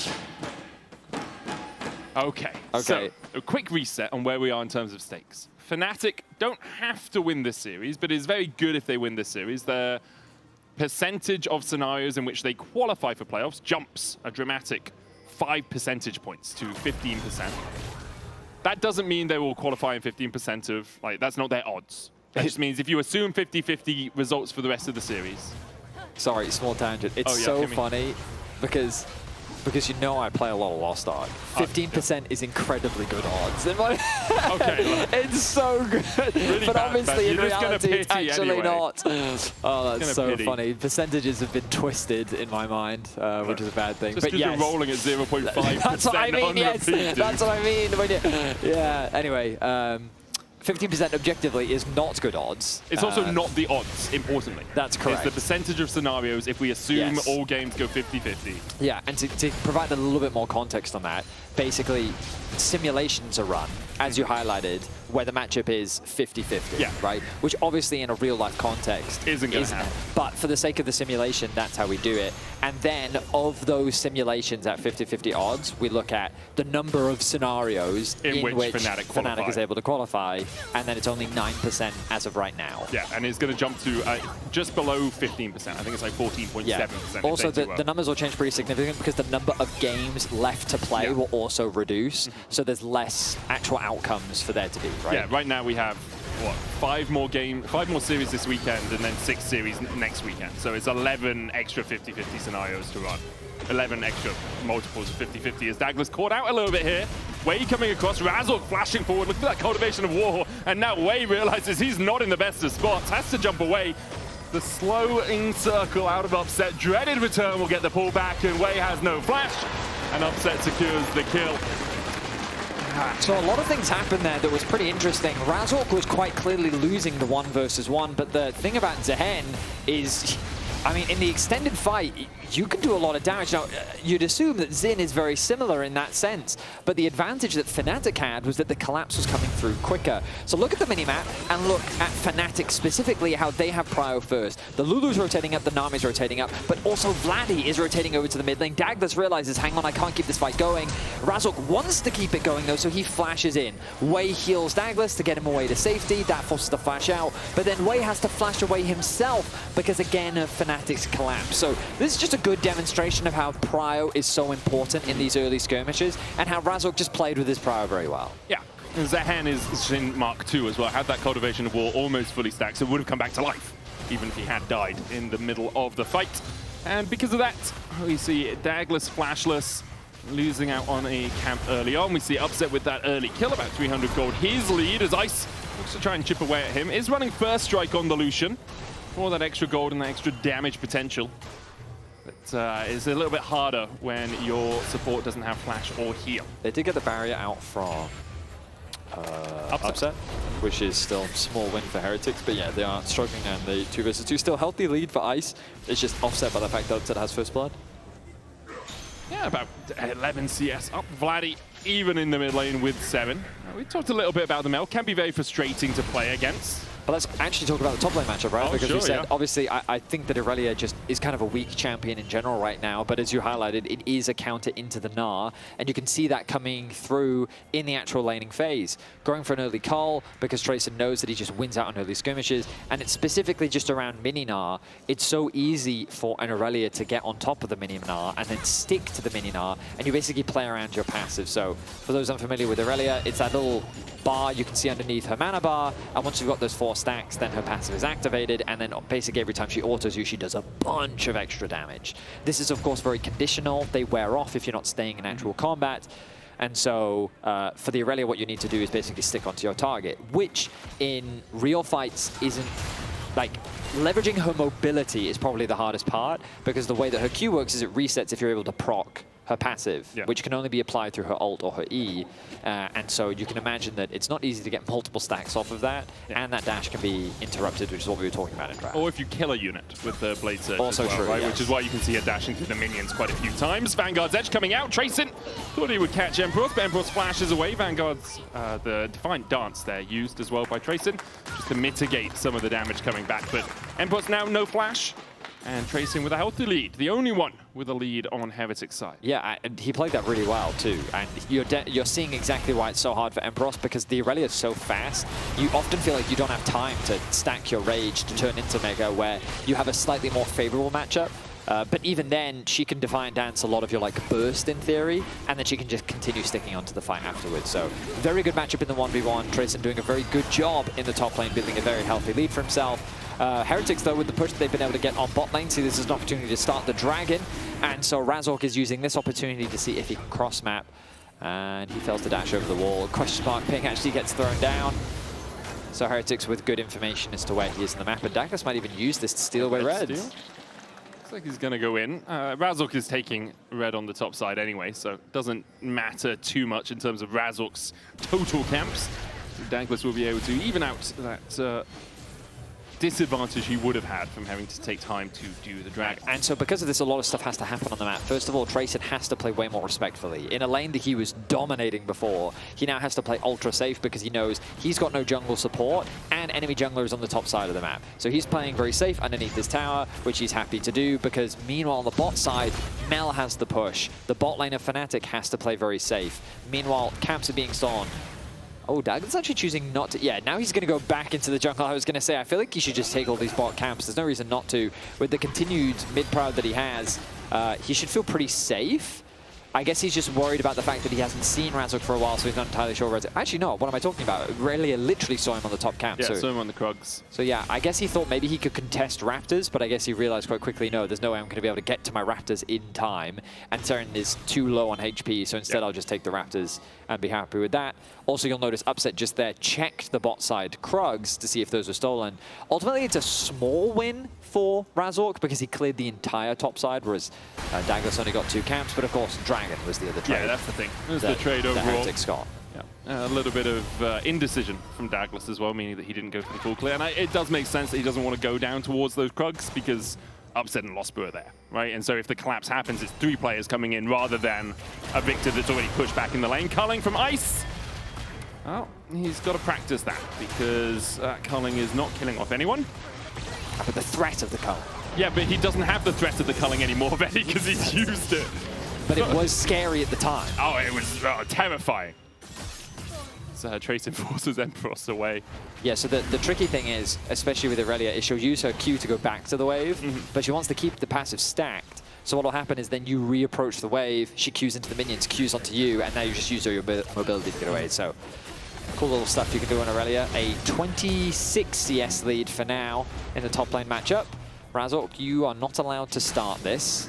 Okay. So, a quick reset on where we are in terms of stakes. Fnatic don't have to win this series, but it's very good if they win this series. Their percentage of scenarios in which they qualify for playoffs jumps a dramatic 5 percentage points to 15%. That doesn't mean they will qualify in 15% of, like, that's not their odds. That just means if you assume 50-50 results for the rest of the series. Sorry, small tangent. It's so funny because you know I play a lot of Lost Ark. 15% is incredibly good odds. It's so good. Really but obviously in reality it's actually anyway. not. Oh, that's so pity. funny. Percentages have been twisted in my mind, which is a bad thing. Just because you're rolling at 0.5%. That's what I mean, yes. That's what I mean. Yeah, anyway. 15% objectively is not good odds. It's also not the odds, importantly. That's correct. It's the percentage of scenarios if we assume all games go 50-50. Yeah, and to provide a little bit more context on that, basically simulations are run, as you highlighted, where the matchup is 50-50, right? Which obviously in a real life context isn't going to happen. But for the sake of the simulation, that's how we do it. And then of those simulations at 50-50 odds, we look at the number of scenarios in which Fnatic is able to qualify, and then it's only 9% as of right now. Yeah, and it's going to jump to just below 15%. I think it's like 14.7%. Yeah. Also, the numbers will change pretty significantly because the number of games left to play will also reduce, so there's less actual outcomes for there to be, right? Yeah, right now we have, what, 5 more series this weekend and then 6 series next weekend. So it's 11 extra 50-50 scenarios to run. 11 extra multiples of 50-50 as Daglas caught out a little bit here. Wei coming across, Razork flashing forward, look at that cultivation of war, and now Wei realizes he's not in the best of spots, has to jump away. The slowing circle out of Upset, dreaded return will get the pull back, and Wei has no flash, and Upset secures the kill. So a lot of things happened there that was pretty interesting. Razork was quite clearly losing the 1 versus 1, but the thing about Zehen is, I mean, in the extended fight, you can do a lot of damage. Now, you'd assume that Xin is very similar in that sense, but the advantage that Fnatic had was that the collapse was coming through quicker. So look at the minimap and look at Fnatic specifically, how they have prio first. The Lulu's rotating up, the Nami's rotating up, but also Vladi is rotating over to the mid lane. Dagdas realizes, hang on, I can't keep this fight going. Razork wants to keep it going though, so he flashes in. Wei heals Daglas to get him away to safety. That forces the flash out, but then Wei has to flash away himself because again of Fnatic's collapse. So this is just a good demonstration of how prio is so important in these early skirmishes and how Razork just played with his prio very well. Yeah, Zehen is Xin Mark II as well. Had that cultivation of war almost fully stacked, so would have come back to life, even if he had died in the middle of the fight. And because of that, we see Daglas flashless, losing out on a camp early on. We see Upset with that early kill, about 300 gold. His lead as Ice looks to try and chip away at him. Is running first strike on the Lucian for that extra gold and that extra damage potential. But it's a little bit harder when your support doesn't have flash or heal. They did get the barrier out from Upset, which is still a small win for Heretics, but yeah, they are struggling and the 2 versus 2 still healthy lead for Ice. It's just offset by the fact that Upset has first blood. Yeah, about 11 CS up. Vladi even in the mid lane with Serin. We talked a little bit about the Mel. Can be very frustrating to play against. But let's actually talk about the top lane matchup, right? Oh, because sure, we said, yeah. obviously, I think that Irelia just is kind of a weak champion in general right now, but as you highlighted, it is a counter into the Gnar, and you can see that coming through in the actual laning phase. Going for an early call, because Tracyn knows that he just wins out on early skirmishes, and it's specifically just around mini Gnar. It's so easy for an Irelia to get on top of the mini Gnar and then stick to the mini Gnar, and you basically play around your passive. So for those unfamiliar with Irelia, it's that little bar you can see underneath her mana bar, and once you've got those 4 stacks, then her passive is activated, and then basically every time she autos you, she does a bunch of extra damage. This is of course very conditional. They wear off if you're not staying in actual combat. And so for the Irelia, what you need to do is basically stick onto your target, which in real fights isn't, like, leveraging her mobility is probably the hardest part, because the way that her Q works is it resets if you're able to proc her passive, which can only be applied through her ult or her E. And so you can imagine that it's not easy to get multiple stacks off of that, and that dash can be interrupted, which is what we were talking about in draft. Or if you kill a unit with the Blade Surge also as well, true, right? yes. Which is why you can see her dashing through the minions quite a few times. Vanguard's Edge coming out. Tracyn thought he would catch Empyros, but Empyros flashes away. Vanguard's, the Defiant Dance there, used as well by Tracyn, just to mitigate some of the damage coming back. But Empyros now no flash. And Tracyn with a healthy lead, the only one with a lead on Heretics' side. Yeah, and he played that really well too. And you're seeing exactly why it's so hard for Empyros, because the Irelia is so fast. You often feel like you don't have time to stack your rage to turn into Mega, where you have a slightly more favorable matchup. But even then, she can Defiant Dance a lot of your like burst in theory, and then she can just continue sticking onto the fight afterwards. So very good matchup in the 1v1. Tracyn doing a very good job in the top lane, building a very healthy lead for himself. Heretics, though, with the push they've been able to get on bot lane, see this is an opportunity to start the Dragon, and so Razork is using this opportunity to see if he can cross map, and he fails to dash over the wall. Question mark ping actually gets thrown down. So Heretics with good information as to where he is in the map, and Daglas might even use this to steal away reds. Looks like he's going to go in. Razork is taking red on the top side anyway, so it doesn't matter too much in terms of Razork's total camps. Daglas will be able to even out that disadvantage he would have had from having to take time to do the drag. And so because of this, a lot of stuff has to happen on the map. First of all, Tracyn has to play way more respectfully. In a lane that he was dominating before, he now has to play ultra safe because he knows he's got no jungle support and enemy jungler is on the top side of the map. So he's playing very safe underneath this tower, which he's happy to do because meanwhile on the bot side, Mel has the push. The bot lane of Fnatic has to play very safe. Meanwhile, camps are being stolen. Oh, Dagda's actually choosing not to. Yeah, now he's going to go back into the jungle. I was going to say, I feel like he should just take all these bot camps. There's no reason not to. With the continued mid-proud that he has, he should feel pretty safe. I guess he's just worried about the fact that he hasn't seen Razork for a while, so he's not entirely sure where it's... Actually, no, what am I talking about? Relia literally saw him on the top camp. Yeah, saw him on the Krugs. So yeah, I guess he thought maybe he could contest Raptors, but I guess he realized quite quickly, no, there's no way I'm going to be able to get to my Raptors in time. And Serin is too low on HP, so instead I'll just take the Raptors and be happy with that. Also, you'll notice Upset just there checked the bot side Krugs to see if those were stolen. Ultimately, it's a small win for Razork because he cleared the entire top side, whereas Daglas only got 2 camps, but of course, Dragon was the other trade. Yeah, that's the thing. It was the trade overall. The Heretics got. Yeah. A little bit of indecision from Daglas as well, meaning that he didn't go for the full clear. And it does make sense that he doesn't want to go down towards those Krugs because Upset and Lospa are there, right? And so if the collapse happens, it's 3 players coming in rather than a Victor that's already pushed back in the lane. Culling from Ice. Well, he's got to practice that because Culling is not killing off anyone. But the threat of the Culling. Yeah, but he doesn't have the threat of the culling anymore, Vedi, because he's used it. But it was scary at the time. Oh, it was terrifying. So Tracyn forces Empyros away. Yeah, so the tricky thing is, especially with Aurelia, is she'll use her Q to go back to the wave, but she wants to keep the passive stacked. So what will happen is then you reapproach the wave, she Qs into the minions, Qs onto you, and now you just use your mobility to get away. So cool little stuff you can do on Aurelia. A 26 CS lead for now in the top lane matchup. Razork, you are not allowed to start this.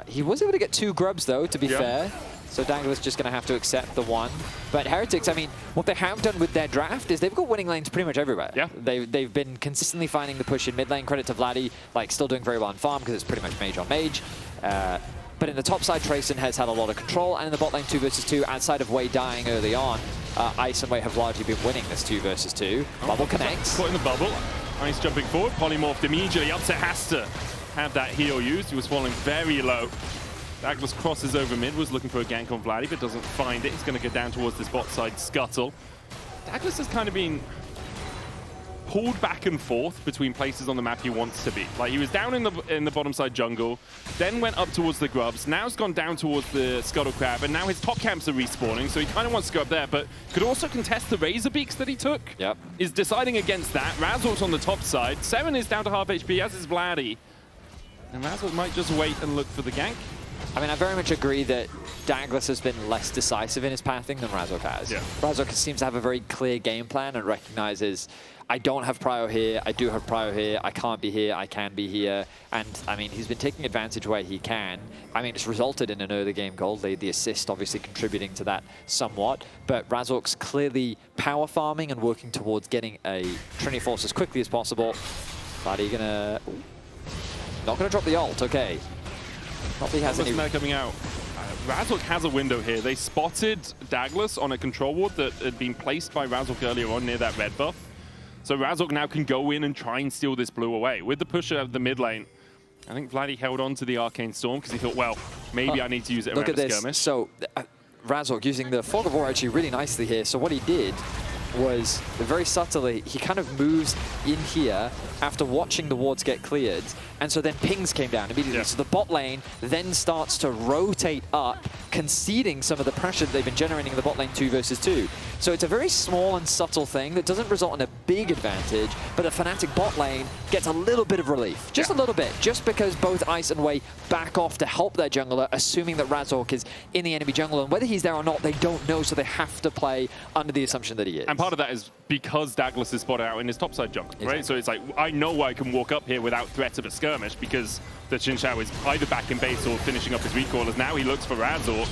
He was able to get 2 grubs though, to be fair. So Daglas just going to have to accept the 1. But Heretics, I mean, what they have done with their draft is they've got winning lanes pretty much everywhere. Yeah. They've been consistently finding the push in mid lane. Credit to Vladi, like still doing very well on farm because it's pretty much mage on mage. But in the top side, Tracyn has had a lot of control, and in the bot lane 2 versus 2, outside of Wei dying early on, Ice and Wei have largely been winning this 2 versus 2. Bubble connects. Caught in the bubble. Ice jumping forward, polymorphed immediately. Upset has to have that heal used. He was falling very low. Daglas crosses over mid, was looking for a gank on Vladi, but doesn't find it. He's going to go down towards this bot side scuttle. Daglas has kind of been pulled back and forth between places on the map he wants to be. Like, he was down in the bottom side jungle, then went up towards the grubs, now he's gone down towards the scuttle crab, and now his top camps are respawning, so he kind of wants to go up there, but could also contest the razor beaks that he took. Yep. Is deciding against that. Razork's on the top side. Serin is down to half HP, as is Vladi. And Razork might just wait and look for the gank. I mean, I very much agree that Daglas has been less decisive in his pathing than Razork has. Yeah. Razork seems to have a very clear game plan and recognizes, I don't have prio here, I do have prio here, I can't be here, I can be here. And, I mean, he's been taking advantage where he can. I mean, it's resulted in an early game gold lead, the assist obviously contributing to that somewhat. But Razork's clearly power farming and working towards getting a Trinity Force as quickly as possible. Vladi gonna... Not gonna drop the ult, okay. Not that he has any... coming out. Razork has a window here. They spotted Daglas on a control ward that had been placed by Razork earlier on near that red buff. So Razork now can go in and try and steal this blue away. With the push of the mid lane, I think Vladi held on to the Arcane Storm because he thought, well, maybe I need to use it around the skirmish. So Razork using the Fog of War actually really nicely here. So what he did was, very subtly, he kind of moves in here after watching the wards get cleared, and so then pings came down immediately. So the bot lane then starts to rotate up, conceding some of the pressure that they've been generating in the bot lane 2 versus 2. So it's a very small and subtle thing that doesn't result in a big advantage, but the Fnatic bot lane gets a little bit of relief. Just a little bit, just because both Ice and Wei back off to help their jungler, assuming that Razork is in the enemy jungle, and whether he's there or not, they don't know, so they have to play under the assumption that he is. And part of that is because Daglas is spotted out in his topside jungle, right? So it's like, I know I can walk up here without threat of a skirmish because the Xin Zhao is either back in base or finishing up his recoilers. Now he looks for Razork.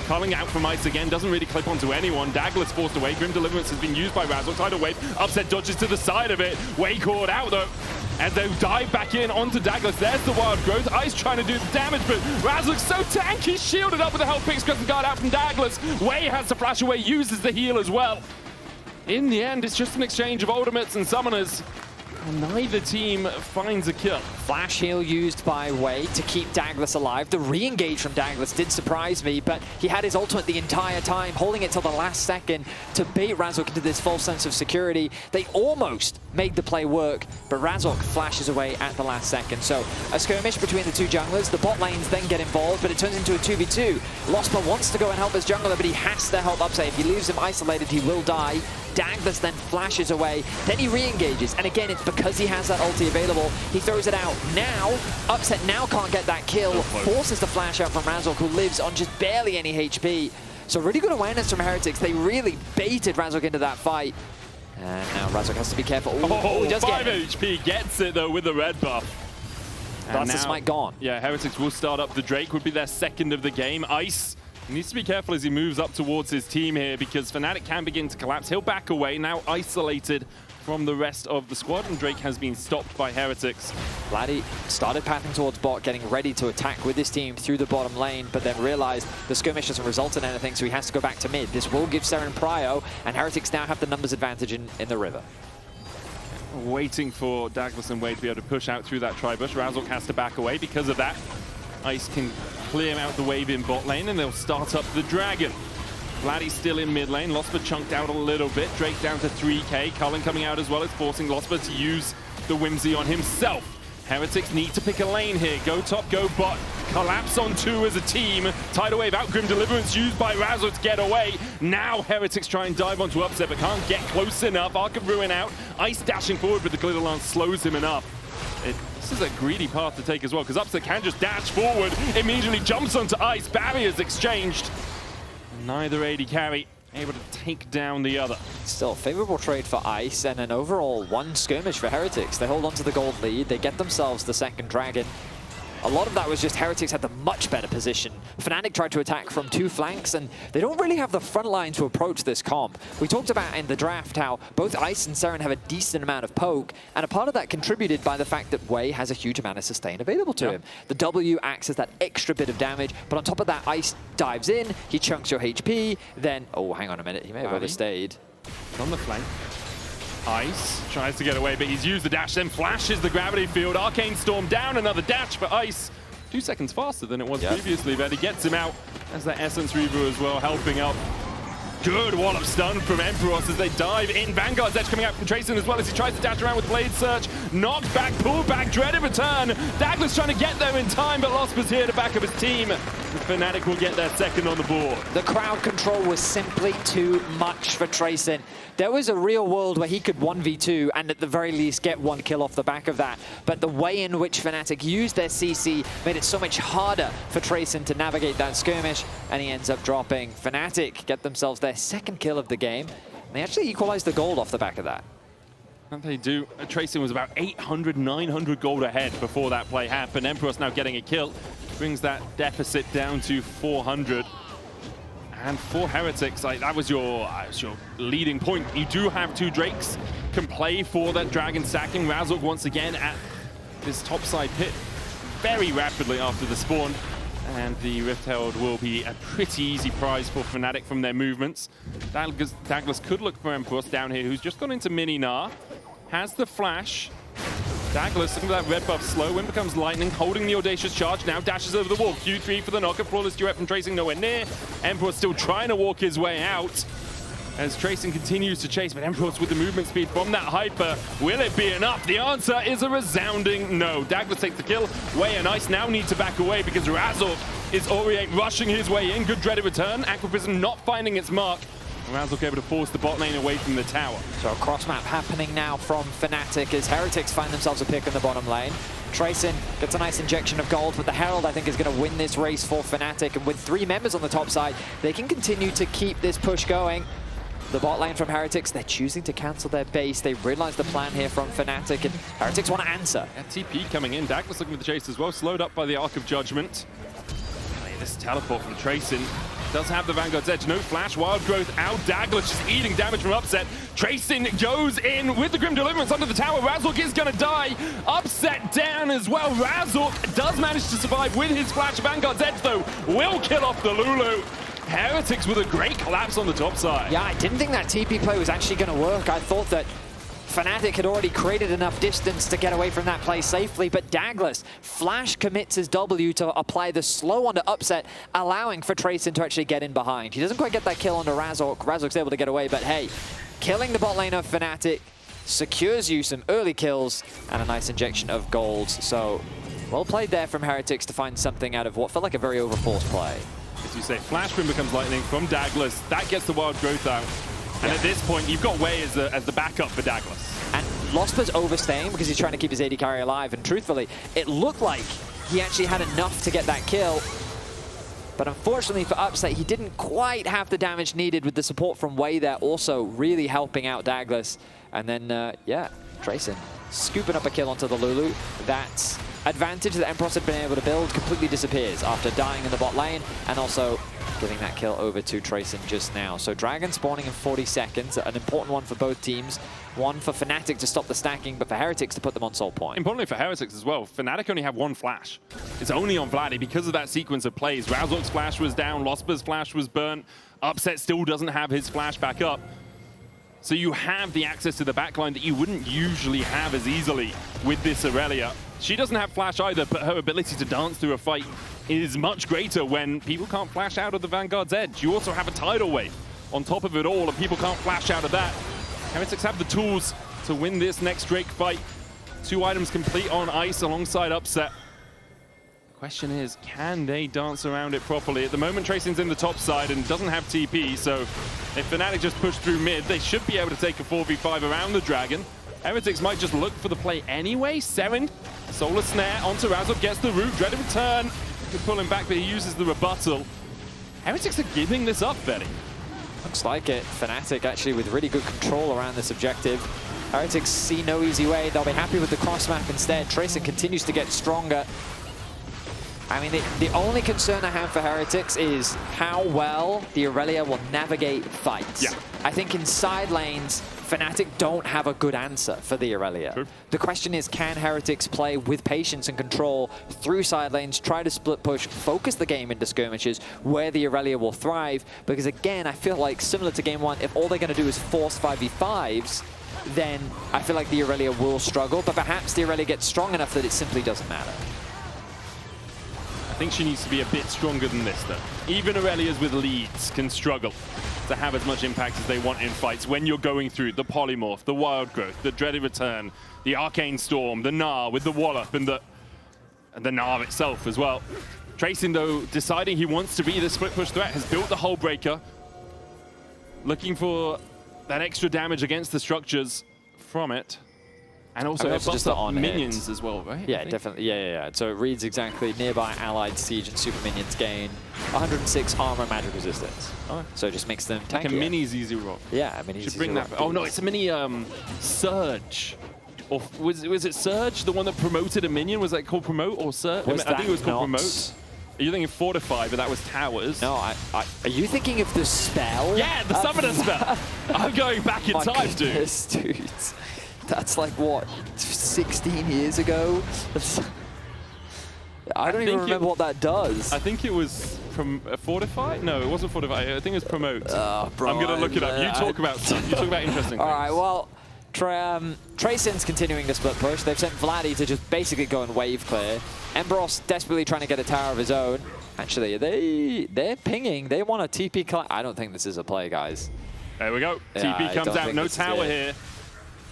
Calling out from Ice again, doesn't really clip onto anyone. Daglas forced away. Grim Deliverance has been used by Razork. Tidal Wave, Upset dodges to the side of it. Wei caught out though. And they dive back in onto Daglas. There's the wild growth. Ice trying to do the damage, but Razork's so tanky. Shielded up with the health picks, doesn't guard out from Daglas. Wei has to flash away, uses the heal as well. In the end, it's just an exchange of ultimates and summoners. And neither team finds a kill. Flash heal used by Wei to keep Daglas alive. The re-engage from Daglas did surprise me, but he had his ultimate the entire time, holding it till the last second to bait Razork into this false sense of security. They almost made the play work, but Razork flashes away at the last second. So a skirmish between the two junglers. The bot lanes then get involved, but it turns into a 2v2. Lospa wants to go and help his jungler, but he has to help Upset. If he leaves him isolated, he will die. Daglas then flashes away, then he re-engages, and again, it's because he has that ulti available, he throws it out. Now, Upset now can't get that kill, forces the flash out from Razork, who lives on just barely any HP. So really good awareness from Heretics. They really baited Razork into that fight. And now Razork has to be careful. Ooh, he does 5 get it. HP, gets it though with the red buff. That's the smite gone. Yeah, Heretics will start up the Drake, would be their second of the game. Ice needs to be careful as he moves up towards his team here because Fnatic can begin to collapse. He'll back away, now isolated from the rest of the squad, and Drake has been stopped by Heretics. Vladi started pathing towards bot, getting ready to attack with his team through the bottom lane, but then realized the skirmish doesn't result in anything, so he has to go back to mid. This will give Serin prio, and Heretics now have the numbers advantage in the river. Waiting for Daglas and Wei to be able to push out through that tri-bush. Razork has to back away because of that. Ice can clear out the wave in bot lane, and they'll start up the dragon. Vladi still in mid lane. Lospa chunked out a little bit. Drake down to 3k. Cullen coming out as well. It's forcing Lospa to use the Whimsy on himself. Heretics need to pick a lane here. Go top, go bot. Collapse on 2 as a team. Tidal wave out. Grim Deliverance used by Razork to get away. Now Heretics try and dive onto Upset, but can't get close enough. Arc of Ruin out. Ice dashing forward, but the Glitter Lance slows him enough. This is a greedy path to take as well, because Upset can just dash forward, immediately jumps onto Ice, barriers exchanged. Neither AD carry able to take down the other. Still, favorable trade for Ice, and an overall 1 skirmish for Heretics. They hold on to the gold lead, they get themselves the second dragon. A lot of that was just Heretics had the much better position. Fnatic tried to attack from 2 flanks, and they don't really have the front line to approach this comp. We talked about in the draft how both Ice and Serin have a decent amount of poke, and a part of that contributed by the fact that Wei has a huge amount of sustain available to him. The W acts as that extra bit of damage, but on top of that, Ice dives in, he chunks your HP, then, oh, hang on a minute, he may have overstayed. On the flank. Ice tries to get away, but he's used the dash, then flashes the gravity field. Arcane Storm down, another dash for Ice. 2 seconds faster than it was previously, but he gets him out as that Essence Reaver as well, helping up. Good wallop stun from Empyros as they dive in. Vanguard's edge coming out from Tracyn as well as he tries to dash around with Blade Search. Knocked back, pulled back, dreaded return. Daglas trying to get there in time, but Lospa's here to back up his team. Fnatic will get their second on the board. The crowd control was simply too much for Tracyn. There was a real world where he could 1v2 and at the very least get 1 kill off the back of that. But the way in which Fnatic used their CC made it so much harder for Tracyn to navigate that skirmish, and he ends up dropping. Fnatic get themselves their second kill of the game, and they actually equalized the gold off the back of that. And they do. Tracyn was about 800, 900 gold ahead before that play happened. Empyros now getting a kill, brings that deficit down to 400. And for Heretics, that was your leading point. You do have 2 Drakes, can play for that dragon stacking. Razork once again at this topside pit very rapidly after the spawn. And the Rift Herald will be a pretty easy prize for Fnatic from their movements. Daglas could look for Empyros down here, who's just gone into Mini-Gnar. Has the flash. Daglas, looking for that red buff slow. Wind becomes lightning, holding the audacious charge. Now dashes over the wall. Q3 for the knocker. Flawless duet from Tracyn nowhere near. Empyros still trying to walk his way out as Tracyn continues to chase, but Empyros with the movement speed from that hyper. Will it be enough? The answer is a resounding no. Daglas takes the kill. Wei and Ice now need to back away because Razork is already rushing his way in. Good dreaded return. Aqua Prism not finding its mark. Razork able to force the bot lane away from the tower. So a cross map happening now from Fnatic as Heretics find themselves a pick in the bottom lane. Tracyn gets a nice injection of gold, but the Herald I think is going to win this race for Fnatic, and with 3 members on the top side, they can continue to keep this push going. The bot lane from Heretics, they're choosing to cancel their base. They realize the plan here from Fnatic, and Heretics want to answer. TP coming in. Daglas looking for the chase as well, slowed up by the Arc of Judgment. This teleport from Tracyn does have the Vanguard's edge. No flash, Wild Growth out. Daglas just eating damage from Upset. Tracyn goes in with the Grim Deliverance under the tower. Razork is going to die. Upset down as well. Razork does manage to survive with his flash. Vanguard's edge, though, will kill off the Lulu. Heretics with a great collapse on the top side. Yeah, I didn't think that TP play was actually going to work. I thought that Fnatic had already created enough distance to get away from that play safely, but Daglas flash commits his W to apply the slow onto Upset, allowing for Tracyn to actually get in behind. He doesn't quite get that kill onto Razork. Razork's able to get away, but hey, killing the bot lane of Fnatic secures you some early kills and a nice injection of gold. So, well played there from Heretics to find something out of what felt like a very overforced play. As you say, Flash Win becomes lightning from Daglas. That gets the wild growth out. And at this point, you've got Wei as the backup for Daglas. And Lospa's overstaying because he's trying to keep his AD carry alive. And truthfully, it looked like he actually had enough to get that kill. But unfortunately for Upset, he didn't quite have the damage needed with the support from Wei there, also really helping out Daglas. And then, yeah, Tracyn scooping up a kill onto the Lulu. That advantage that Empyros had been able to build completely disappears after dying in the bot lane, and also giving that kill over to Tracyn just now. So Dragon spawning in 40 seconds, an important one for both teams. One for Fnatic to stop the stacking, but for Heretics to put them on soul point. Importantly for Heretics as well, Fnatic only have one flash. It's only on Vladi because of that sequence of plays. Razork's flash was down, Lospa's flash was burnt, Upset still doesn't have his flash back up. So you have the access to the backline that you wouldn't usually have as easily with this Aurelia. She doesn't have flash either, but her ability to dance through a fight is much greater when people can't flash out of the Vanguard's edge. You also have a tidal wave on top of it all, and people can't flash out of that. Heretics have the tools to win this next Drake fight. 2 items complete on ice alongside Upset. Question is, can they dance around it properly? At the moment, Tracyn's in the top side and doesn't have TP, so if Fnatic just push through mid, they should be able to take a 4v5 around the Dragon. Heretics might just look for the play anyway. Serin, Solar Snare onto Razork, gets the root, Dreaded Return. Could pull him back, but he uses the rebuttal. Heretics are giving this up, Vedi. Looks like it. Fnatic actually with really good control around this objective. Heretics see no easy way. They'll be happy with the cross map instead. Tracyn continues to get stronger. I mean, the only concern I have for Heretics is how well the Aurelia will navigate fights. Yeah. I think in side lanes, Fnatic don't have a good answer for the Aurelia. True. The question is, can Heretics play with patience and control through side lanes, try to split push, focus the game into skirmishes where the Aurelia will thrive? Because again, I feel like similar to game 1, if all they're going to do is force 5v5s, then I feel like the Aurelia will struggle, but perhaps the Aurelia gets strong enough that it simply doesn't matter. I think she needs to be a bit stronger than this, though. Even Aurelias with leads can struggle to have as much impact as they want in fights when you're going through the Polymorph, the Wild Growth, the Dreaded Return, the Arcane Storm, the Gnar with the Wallop, and the Gnar itself as well. Tracyn, though, deciding he wants to be the split push threat, has built the Hull Breaker, looking for that extra damage against the structures from it. And also it buffs up minions as well, right? Yeah, definitely. Yeah. So it reads exactly nearby allied siege and super minions gain 106 armor magic resistance. Oh. So it just makes them tankier. Like a mini ZZ rock. Yeah, a mini ZZ Should bring that. Oh no, it's a mini Surge. Or was it Surge, the one that promoted a minion? Was that called Promote or Surge? I think it was called Promote. You're thinking Fortify, but that was Towers. No, are you thinking of the spell? Yeah, the Summoner spell. I'm going back in time, goodness, dude. That's like, what, 16 years ago? I don't even remember what that does. I think it was from Fortify? No, it wasn't Fortify. I think it was Promote. Bro, I'm going to look it up. You talk about stuff. You talk about interesting things. All right, well, Tracyn's continuing to split push. They've sent Vladi to just basically go and wave clear. Empyros desperately trying to get a tower of his own. Actually, they're pinging. They want a TP collect. I don't think this is a play, guys. There we go. TP comes out. No tower here.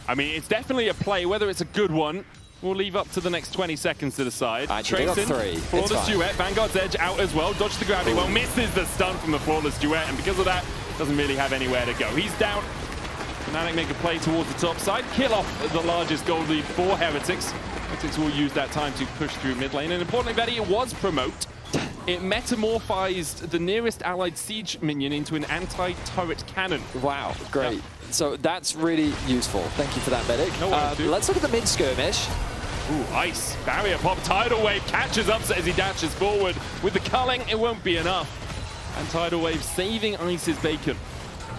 I mean, it's definitely a play. Whether it's a good one, we'll leave up to the next 20 seconds to decide. Tracyn, Flawless Duet. Vanguard's Edge out as well. Dodges the gravity well. Misses the stun from the Flawless Duet. And because of that, doesn't really have anywhere to go. He's down. Fnatic make a play towards the top side. Kill off the largest gold lead for Heretics. Heretics will use that time to push through mid lane. And importantly, Vedi, it was Promote. It metamorphized the nearest allied siege minion into an anti-turret cannon. Wow, great. Yep. So that's really useful. Thank you for that, Medic. No worries, let's look at the mid skirmish. Ooh, ice. Barrier pop. Tidal Wave catches Upset as he dashes forward. With the culling, it won't be enough. And Tidal Wave saving Ice's bacon.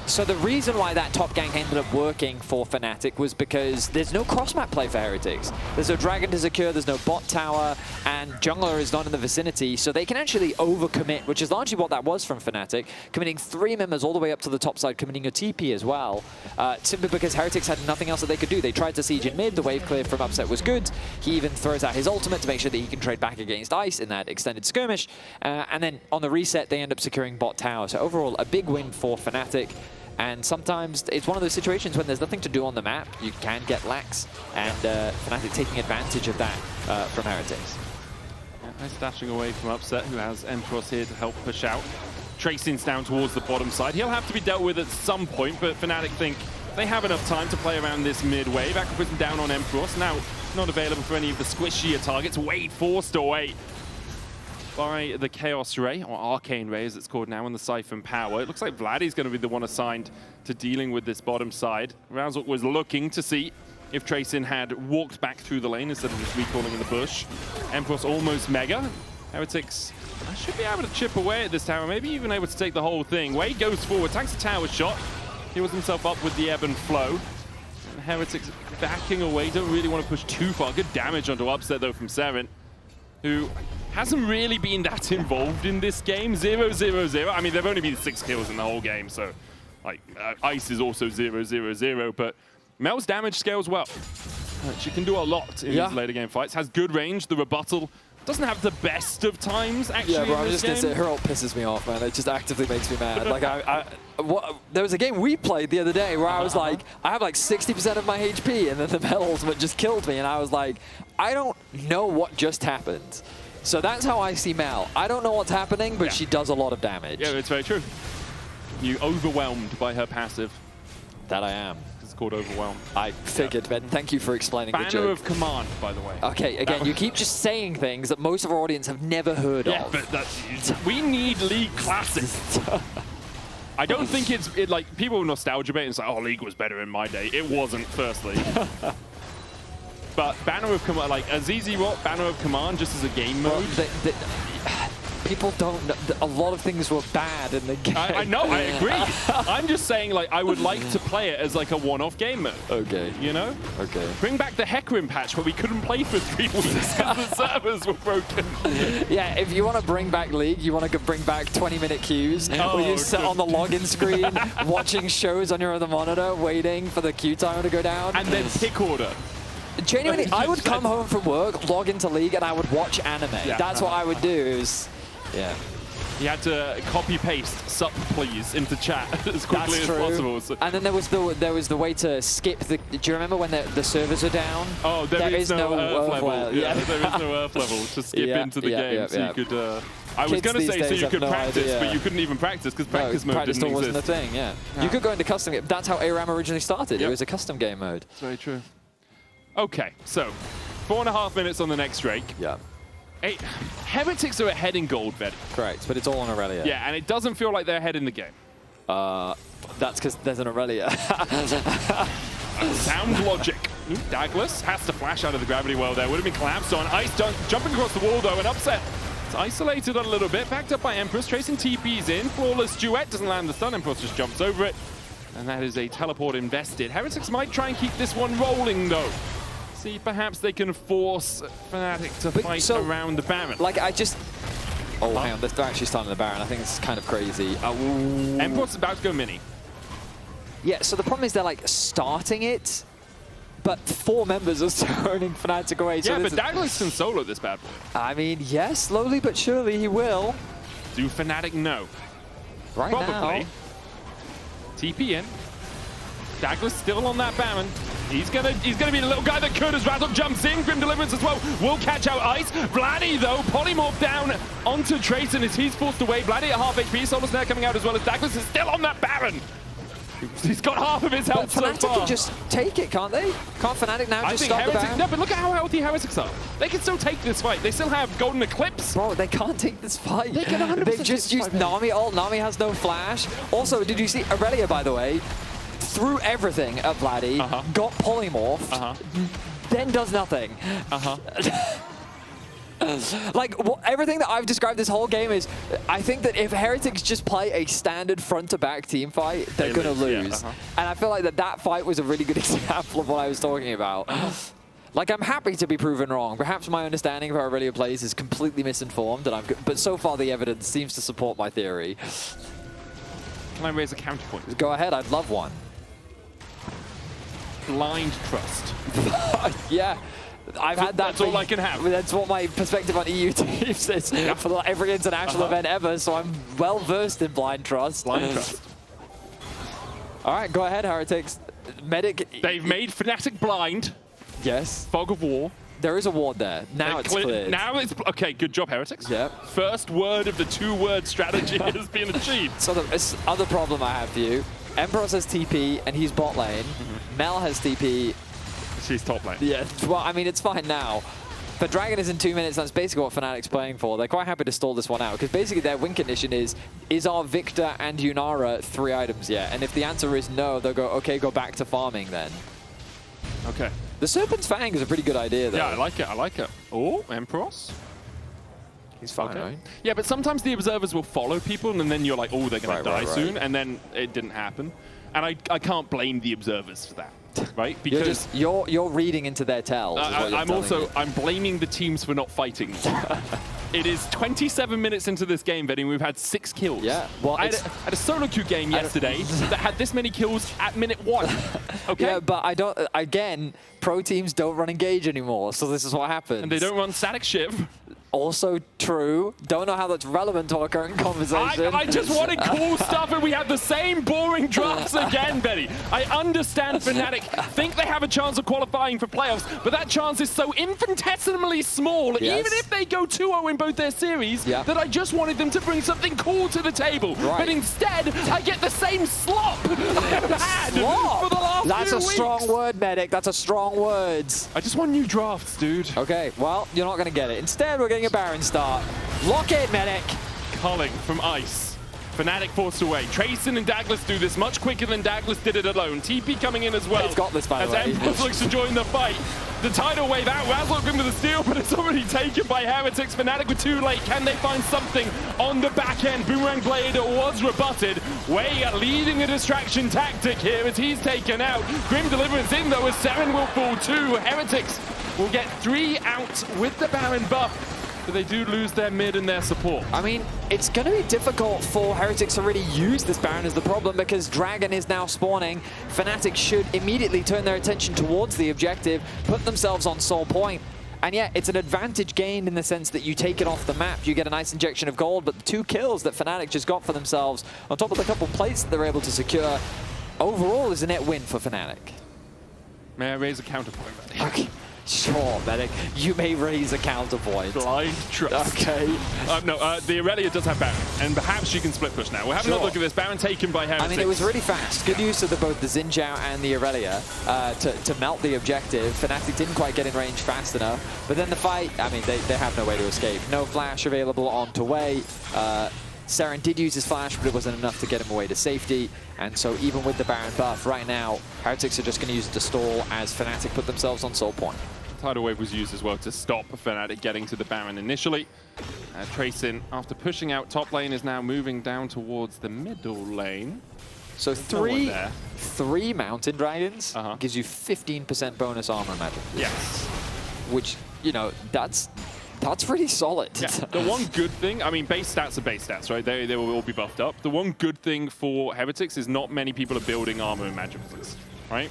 So the reason why that top gank ended up working for Fnatic was because there's no cross-map play for Heretics. There's no dragon to secure, there's no bot tower, and jungler is not in the vicinity, so they can actually overcommit, which is largely what that was from Fnatic, committing 3 members all the way up to the top side, committing a TP as well, simply because Heretics had nothing else that they could do. They tried to siege in mid, the wave clear from Upset was good. He even throws out his ultimate to make sure that he can trade back against Ice in that extended skirmish, and then on the reset, they end up securing bot tower. So overall, a big win for Fnatic. And sometimes it's one of those situations when there's nothing to do on the map, you can get lax, and Fnatic taking advantage of that from Heretics. Yeah, nice dashing away from Upset, who has Empyros here to help push out. Tracyn's down towards the bottom side. He'll have to be dealt with at some point, but Fnatic think they have enough time to play around this mid wave. Acquisition down on Empyros, now not available for any of the squishier targets. Wade forced away by the Chaos Ray, or Arcane Ray as it's called now, and the Siphon Power. It looks like Vladi's going to be the one assigned to dealing with this bottom side. Razork was looking to see if Tracyn had walked back through the lane instead of just recalling in the bush. Empyros almost mega. Heretics should be able to chip away at this tower, maybe even able to take the whole thing. Wade goes forward, takes a tower shot, heals himself up with the ebb and flow. And Heretics backing away, don't really want to push too far. Good damage onto Upset though from Serin, who hasn't really been that involved in this game. 0-0-0. I mean, there've only been 6 kills in the whole game, so like Ice is also 0-0-0, but Mel's damage scales well. She can do a lot in these later game fights. Has good range. The rebuttal doesn't have the best of times, actually. Yeah, bro, I'm in just this gonna game. say, her ult pisses me off, man. It just actively makes me mad. Like, there was a game we played the other day where I was like, I have like 60% of my HP, and then the Mel ultimate just killed me, and I was like, I don't know what just happened. So that's how I see Mel. I don't know what's happening, but she does a lot of damage. Yeah, it's very true. You overwhelmed by her passive. That I am. It's called Overwhelm. I figured, Ben. Thank you for explaining the Banner joke. of Command, by the way. Okay, again, you keep just saying things that most of our audience have never heard of. But we need League Classic. I don't think it's like people nostalgia bait and say, oh, League was better in my day. It wasn't, firstly. But Banner of Command, like Azizi what? Banner of Command just as a game mode? People don't know. A lot of things were bad in the game. I know, I agree. I'm just saying, like, I would like to play it as like a one-off game mode. Okay. You know? Okay. Bring back the Hecarim patch where we couldn't play for 3 weeks because the servers were broken. Yeah, if you want to bring back League, you want to bring back 20-minute queues where you sit on the login screen watching shows on your other monitor, waiting for the queue timer to go down. And then pick order. Genuinely, I would come home from work, log into League, and I would watch anime. Yeah. That's what I would do. Yeah. You had to copy-paste "sup please" into chat as quickly as possible. So. And then there was the way to skip the. Do you remember when the servers are down? Oh, there is no Earth level. Yeah, there is no Earth level to skip into the game, so you could. I was going to say so you could practice, but you couldn't even practice because practice mode didn't exist. Wasn't a thing. Yeah. You could go into custom. That's how ARAM originally started. It was a custom game mode. That's very true. Okay, so 4.5 minutes on the next Drake. Yeah. Heretics are ahead in gold, Vedius. Correct, but it's all on Aurelia. Yeah, and it doesn't feel like they're ahead in the game. That's because there's an Aurelia. Sound logic. Daglas has to flash out of the gravity well there. Would have been collapsed on. Ice jumping across the wall, though, and Upset. It's isolated a little bit. Backed up by Empyros. Tracyn TP's in. Flawless duet. Doesn't land the stun. Empyros just jumps over it. And that is a teleport invested. Heretics might try and keep this one rolling, though. See, perhaps they can force Fnatic to fight around the Baron. Like, I just... Oh, hang on. They're actually starting the Baron. I think it's kind of crazy. Empyros is about to go mini. Yeah, so the problem is they're, like, starting it, but 4 members are turning Fnatic away. So yeah, but Daglas can solo this bad boy. I mean, yes, slowly but surely he will. Do Fnatic know? Probably. Now. TP in. Daglas still on that Baron. He's gonna be the little guy that could as Razork jumps in. Grim Deliverance as well. Will catch out Ice. Vladi, though, polymorph down onto Tracyn as he's forced away. Vladi at half HP. Solo Snare coming out as well as Daglas is still on that Baron. He's got half of his health so far. Fnatic can just take it, can't they? Can't Fnatic now just stop the Baron? No, but look at how healthy Heretics are. They can still take this fight. They still have Golden Eclipse. Bro, they can't take this fight. They can 100% They've just used Nami ult. Nami has no flash. Also, did you see Aurelia, by the way? Threw everything at Vladi, got polymorphed, then does nothing. Like, everything that I've described this whole game is, I think that if Heretics just play a standard front-to-back team fight, they're going to lose. Yeah, And I feel like that fight was a really good example of what I was talking about. Like, I'm happy to be proven wrong. Perhaps my understanding of how Aurelia plays is completely misinformed, but so far the evidence seems to support my theory. Can I raise a counterpoint? Go ahead, I'd love one. Blind trust. Yeah. I've had that. That's all I can have. That's what my perspective on EU teams is for every international event ever, so I'm well versed in blind trust. Blind trust. All right, go ahead, Heretics. Medic. They've made Fnatic blind. Yes. Fog of War. There is a ward there. Now it's cleared. Now it's okay. Good job, Heretics. Yep. First word of the two-word strategy has been achieved. So the other problem I have for you: Empyros has TP and he's bot lane. Mel has TP. She's top lane. Yeah. Well, I mean, it's fine now. But Dragon is in 2 minutes. That's basically what Fnatic's playing for. They're quite happy to stall this one out because basically their win condition is our Victor and Yunara 3 items yet? And if the answer is no, they'll go, okay, go back to farming then. Okay. The Serpent's Fang is a pretty good idea, though. Yeah, I like it. I like it. Oh, Empyros. He's fine, Okay. right? Yeah, but sometimes the observers will follow people, and then you're like, oh, they're going to die right. soon, and then it didn't happen. And I can't blame the observers for that, right? Because you're reading into their tells. Is what you're I'm blaming the teams for not fighting. It is 27 minutes into this game, Vedi, and we've had 6 kills. Yeah. Well, I had a solo queue game yesterday that had this many kills at minute 1. Okay. Yeah, but I don't. Again, pro teams don't run engage anymore, so this is what happens. And they don't run static shiv. Also true. Don't know how that's relevant to our current conversation. I just wanted cool stuff, and we have the same boring drafts again, Betty. I understand Fnatic think they have a chance of qualifying for playoffs, but that chance is so infinitesimally small, Yes. even if they go 2-0 in both their series, Yeah. that I just wanted them to bring something cool to the table. Right. But instead, I get the same slop I've had for the last That's few a strong weeks. word, Medic. That's a strong word. I just want new drafts, dude. Okay, well, you're not going to get it. Instead, we're getting a Baron start. Lock it, Medic. Culling from Ice. Fnatic forced away. Tracyn and Daglas do this much quicker than Daglas did it alone. TP coming in as well. He's got this, by the way. As Empyros looks to join the fight. The tidal wave out. Razork into the steal, but it's already taken by Heretics. Fnatic were too late. Can they find something on the back end? Boomerang Blade was rebutted. Wei leading a distraction tactic here as he's taken out. Grim Deliverance in though as Serin will fall too. Heretics will get 3 out with the Baron buff. But they do lose their mid and their support. I mean, it's going to be difficult for Heretics to really use this Baron as the problem because Dragon is now spawning. Fnatic should immediately turn their attention towards the objective, put themselves on Soul Point. And yeah, it's an advantage gained in the sense that you take it off the map, you get a nice injection of gold, but the 2 kills that Fnatic just got for themselves, on top of the couple plates that they're able to secure, overall is a net win for Fnatic. May I raise a counterpoint? Okay. Sure, Medic. You may raise a counterpoint. Blind trust. Okay. No, the Aurelia does have Baron, and perhaps she can split push now. We'll have another look at this. Baron taken by Heretics. I mean, it was really fast. Good use of both the Xin Zhao and the Aurelia to melt the objective. Fnatic didn't quite get in range fast enough. But then the fight, I mean, they have no way to escape. No flash available onto Wei. Serin did use his flash, but it wasn't enough to get him away to safety. And so even with the Baron buff, right now, Heretics are just going to use it to stall as Fnatic put themselves on Soul Point. Tidal Wave was used as well to stop Fnatic getting to the Baron initially. Tracyn, after pushing out top lane, is now moving down towards the middle lane. So three Mountain Dragons gives you 15% bonus armor magic. Yes. Which, you know, that's pretty solid. Yeah. The one good thing, I mean, base stats are base stats, right? They will all be buffed up. The one good thing for Heretics is not many people are building armor and magic resist, right?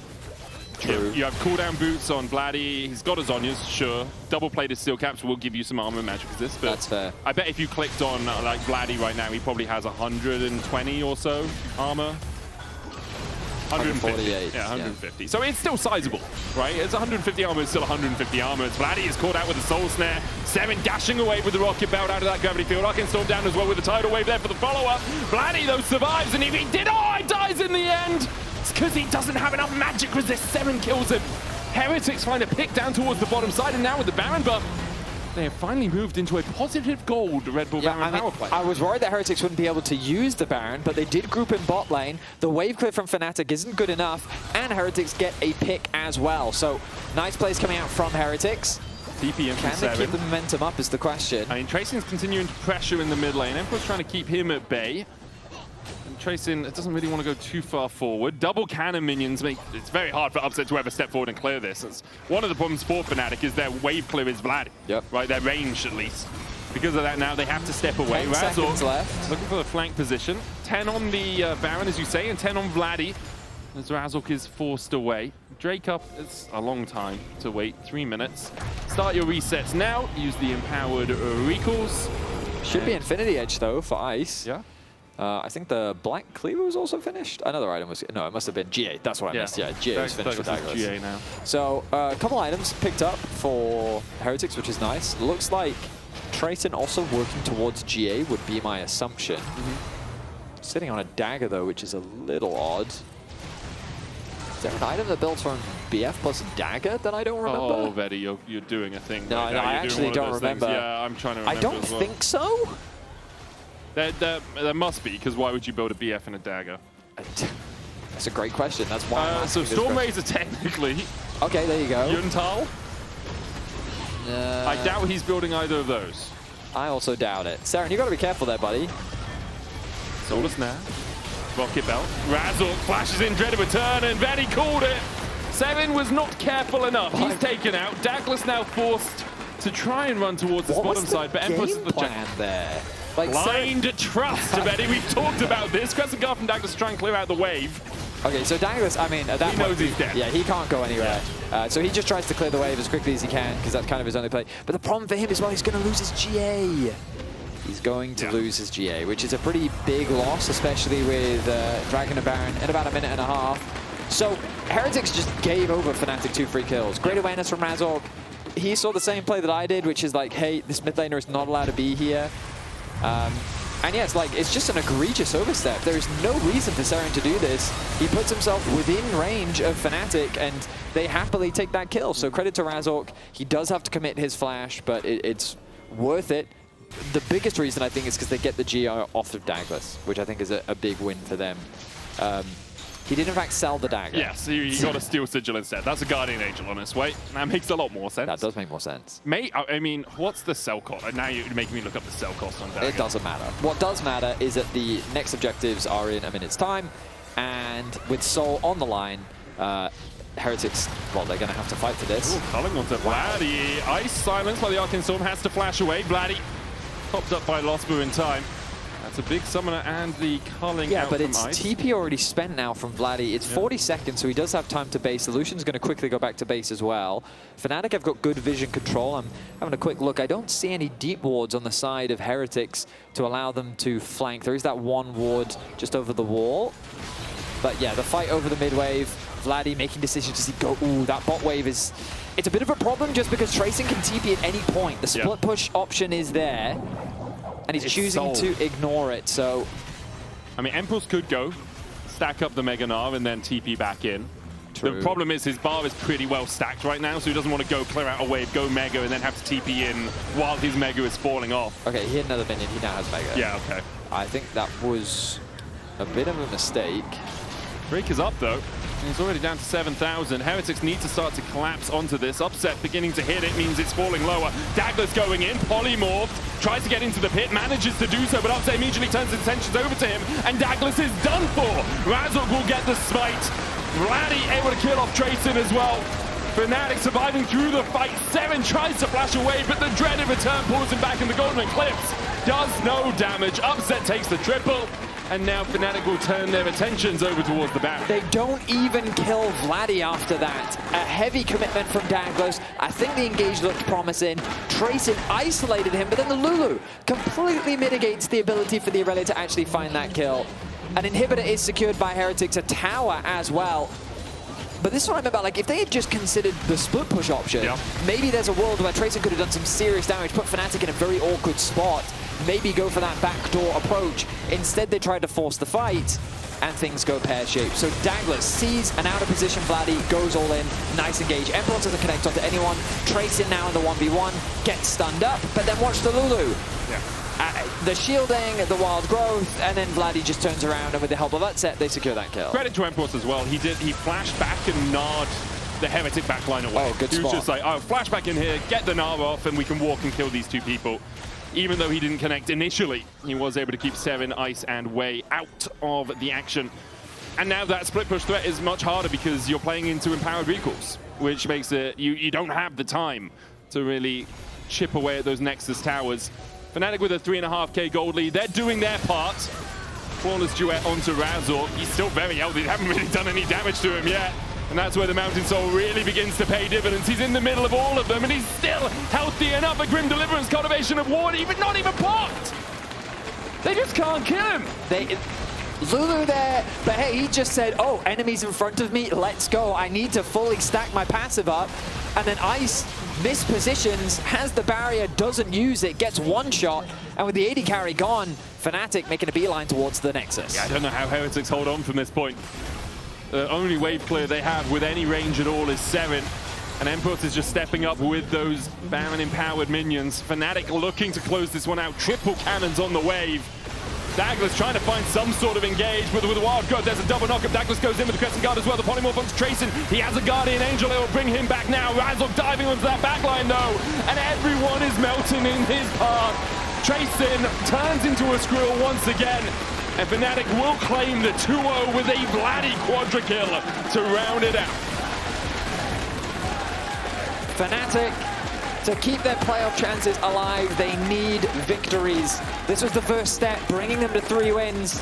True. You have cooldown boots on Vladi. He's got his Zhonya's, sure. Double-plated steel caps will give you some armor and magic resist. But that's fair. I bet if you clicked on like Vladi right now, he probably has 120 or so armor. 148. Yeah, 150. Yeah. So it's still sizable, right? It's 150 armor, it's still 150 armor. It's Vladi is caught out with the Soul Snare. Serin dashing away with the Rocket Belt out of that gravity field. Arkanstorm down as well with the Tidal Wave there for the follow-up. Vladi, though, survives, and if he did, he dies in the end. It's because he doesn't have enough magic resist. Serin kills him. Heretics find a pick down towards the bottom side, and now with the Baron buff, they have finally moved into a positive gold Red Bull Baron power play. I was worried that Heretics wouldn't be able to use the Baron, but they did group in bot lane. The wave clear from Fnatic isn't good enough, and Heretics get a pick as well. So nice plays coming out from Heretics. TP in from Can they Serin. keep the momentum up is the question. I mean, Tracyn's continuing to pressure in the mid lane. Empyros trying to keep him at bay. And Tracyn doesn't really want to go too far forward. Double cannon minions make it's very hard for Upset to ever step forward and clear this. It's one of the problems for Fnatic is their wave clear is Vladi. Yep. Right, their range at least. Because of that now they have to step away. 10 seconds left. Looking for the flank position. 10 on the Baron, as you say, and 10 on Vladi. As Razork is forced away. Drake up, it's a long time to wait, 3 minutes. Start your resets now, use the empowered recalls. Should be Infinity Edge though for Ice. Yeah. I think the Black Cleaver was also finished. Another item was, no, it must have been GA. That's what I missed. Yeah, GA was finished for Daglas. GA now. So a couple items picked up for Heretics, which is nice. Looks like Tracyn also working towards GA would be my assumption. Sitting on a dagger though, which is a little odd. Is there an item that builds from BF plus dagger that I don't remember? Oh, Vedi, you're doing a thing. No, right no, now. I actually don't remember. Yeah, I'm trying to remember I don't as well. think so. There must be, because why would you build a BF and a dagger? That's a great question. That's why I'm So asking this Storm question. Razor technically. Okay, there you go. Yuntal? I doubt he's building either of those. I also doubt it. Serin, you got to be careful there, buddy. Solar Snare. Rocket Belt. Razork flashes in, dreaded return, and Vedi called it. Serin was not careful enough. He's taken out. Daglas now forced to try and run towards the bottom side, but Empyros is the plan there. Like blind trust, Vedi. We've talked about this. Crescent Guard from Daglas trying to clear out the wave. Okay, so Daglas, I mean, at that he point, knows he's dead. Yeah, he can't go anywhere. Yeah. So he just tries to clear the wave as quickly as he can, because that's kind of his only play. But the problem for him is, well, he's going to lose his GA. He's going to lose his GA, which is a pretty big loss, especially with Dragon and Baron in about a minute and a half. So Heretics just gave over Fnatic 2 free kills. Great awareness from Razork. He saw the same play that I did, which is like, hey, this mid laner is not allowed to be here. And yeah, it's just an egregious overstep. There is no reason for Serin to do this. He puts himself within range of Fnatic, and they happily take that kill. So credit to Razork. He does have to commit his flash, but it's worth it. The biggest reason, I think, is because they get the GI off of Daglas, which I think is a big win for them. He did, in fact, sell the dagger. Yes, he got a Steel Sigil instead. That's a Guardian Angel on its way. That makes a lot more sense. That does make more sense. I mean, what's the sell cost? Now you're making me look up the sell cost on dagger. It doesn't matter. What does matter is that the next objectives are in a minute's time, and with Soul on the line, Heretics, well, they're going to have to fight for this. Ooh, culling onto Vladi. Ice silence while the Arcane Storm has to flash away. Vladi popped up by Lospa in time. That's a big summoner and the culling out but from it's Ice. TP already spent now from Vladi. It's 40 seconds, so he does have time to base. Lucian's going to quickly go back to base as well. Fnatic have got good vision control. I'm having a quick look. I don't see any deep wards on the side of Heretics to allow them to flank. There is that one ward just over the wall. But yeah, the fight over the mid wave. Vladi making decisions to go, ooh, that bot wave is... It's a bit of a problem just because Tracyn can TP at any point. The split push option is there. And he's choosing to ignore it, so... I mean, Empyros could go, stack up the Mega Gnar, and then TP back in. True. The problem is his bar is pretty well stacked right now, so he doesn't want to go clear out a wave, go Mega, and then have to TP in while his Mega is falling off. Okay, he had another minion. He now has Mega. Yeah, okay. I think that was a bit of a mistake. Drake is up, though. He's already down to 7,000. Heretics need to start to collapse onto this. Upset beginning to hit it means it's falling lower. Daglas going in, polymorphed, tries to get into the pit, manages to do so, but Upset immediately turns his attentions over to him, and Daglas is done for. Razork will get the smite. Vladi able to kill off Tracyn as well. Fnatic surviving through the fight. Serin tries to flash away, but the dreaded return pulls him back in the golden eclipse. Does no damage. Upset takes the triple. And now Fnatic will turn their attentions over towards the Baron. They don't even kill Vladi after that. A heavy commitment from Daglas. I think the engage looked promising. Tracyn isolated him, but then the Lulu completely mitigates the ability for the Aurelia to actually find that kill. An inhibitor is secured by Heretics, a tower as well. But this is what I meant about, like, if they had just considered the split push option, maybe there's a world where Tracyn could have done some serious damage, put Fnatic in a very awkward spot, maybe go for that backdoor approach. Instead, they tried to force the fight, and things go pear-shaped. So Daglas sees an out-of-position Vladi, goes all in, nice engage. Empyros doesn't connect onto anyone. Tracyn now in the 1v1, gets stunned up, but then watch the Lulu. The shielding, the wild growth, and then Vladi just turns around, and with the help of Upset, they secure that kill. Credit to Empyros as well. He flashed back and gnawed the Heretic backline away. Oh, good He was spot. just like, oh, flash back in here, get the Nara off, and we can walk and kill these two people. Even though he didn't connect initially, he was able to keep Serin, Ice, and Wei out of the action. And now that split push threat is much harder because you're playing into empowered vehicles, which makes it, you don't have the time to really chip away at those Nexus towers. Fnatic with a 3.5k gold lead, they're doing their part. Flawless duet onto Razork. He's still very healthy, they haven't really done any damage to him yet. And that's where the Mountain Soul really begins to pay dividends. He's in the middle of all of them, and he's still healthy enough. A Grim Deliverance, Cultivation of Ward, even not even popped. They just can't kill him. Lulu there, but hey, he just said, oh, enemies in front of me, let's go. I need to fully stack my passive up. And then Ice mispositions, has the barrier, doesn't use it, gets one shot. And with the AD carry gone, Fnatic making a beeline towards the Nexus. Yeah, I don't know how Heretics hold on from this point. The only wave clear they have with any range at all is Serin. And Empyros is just stepping up with those Baron-empowered minions. Fnatic looking to close this one out. Triple cannons on the wave. Daglas trying to find some sort of engage, but with a wild guard, there's a double knockup. Daglas goes in with the Crescent Guard as well. The polymorph onto Tracyn. He has a Guardian Angel. It will bring him back now. Razork diving onto that backline though, and everyone is melting in his path. Tracyn turns into a squirrel once again, and Fnatic will claim the 2-0 with a Vladi quadra kill to round it out. Fnatic, to keep their playoff chances alive, they need victories. This was the first step, bringing them to 3 wins.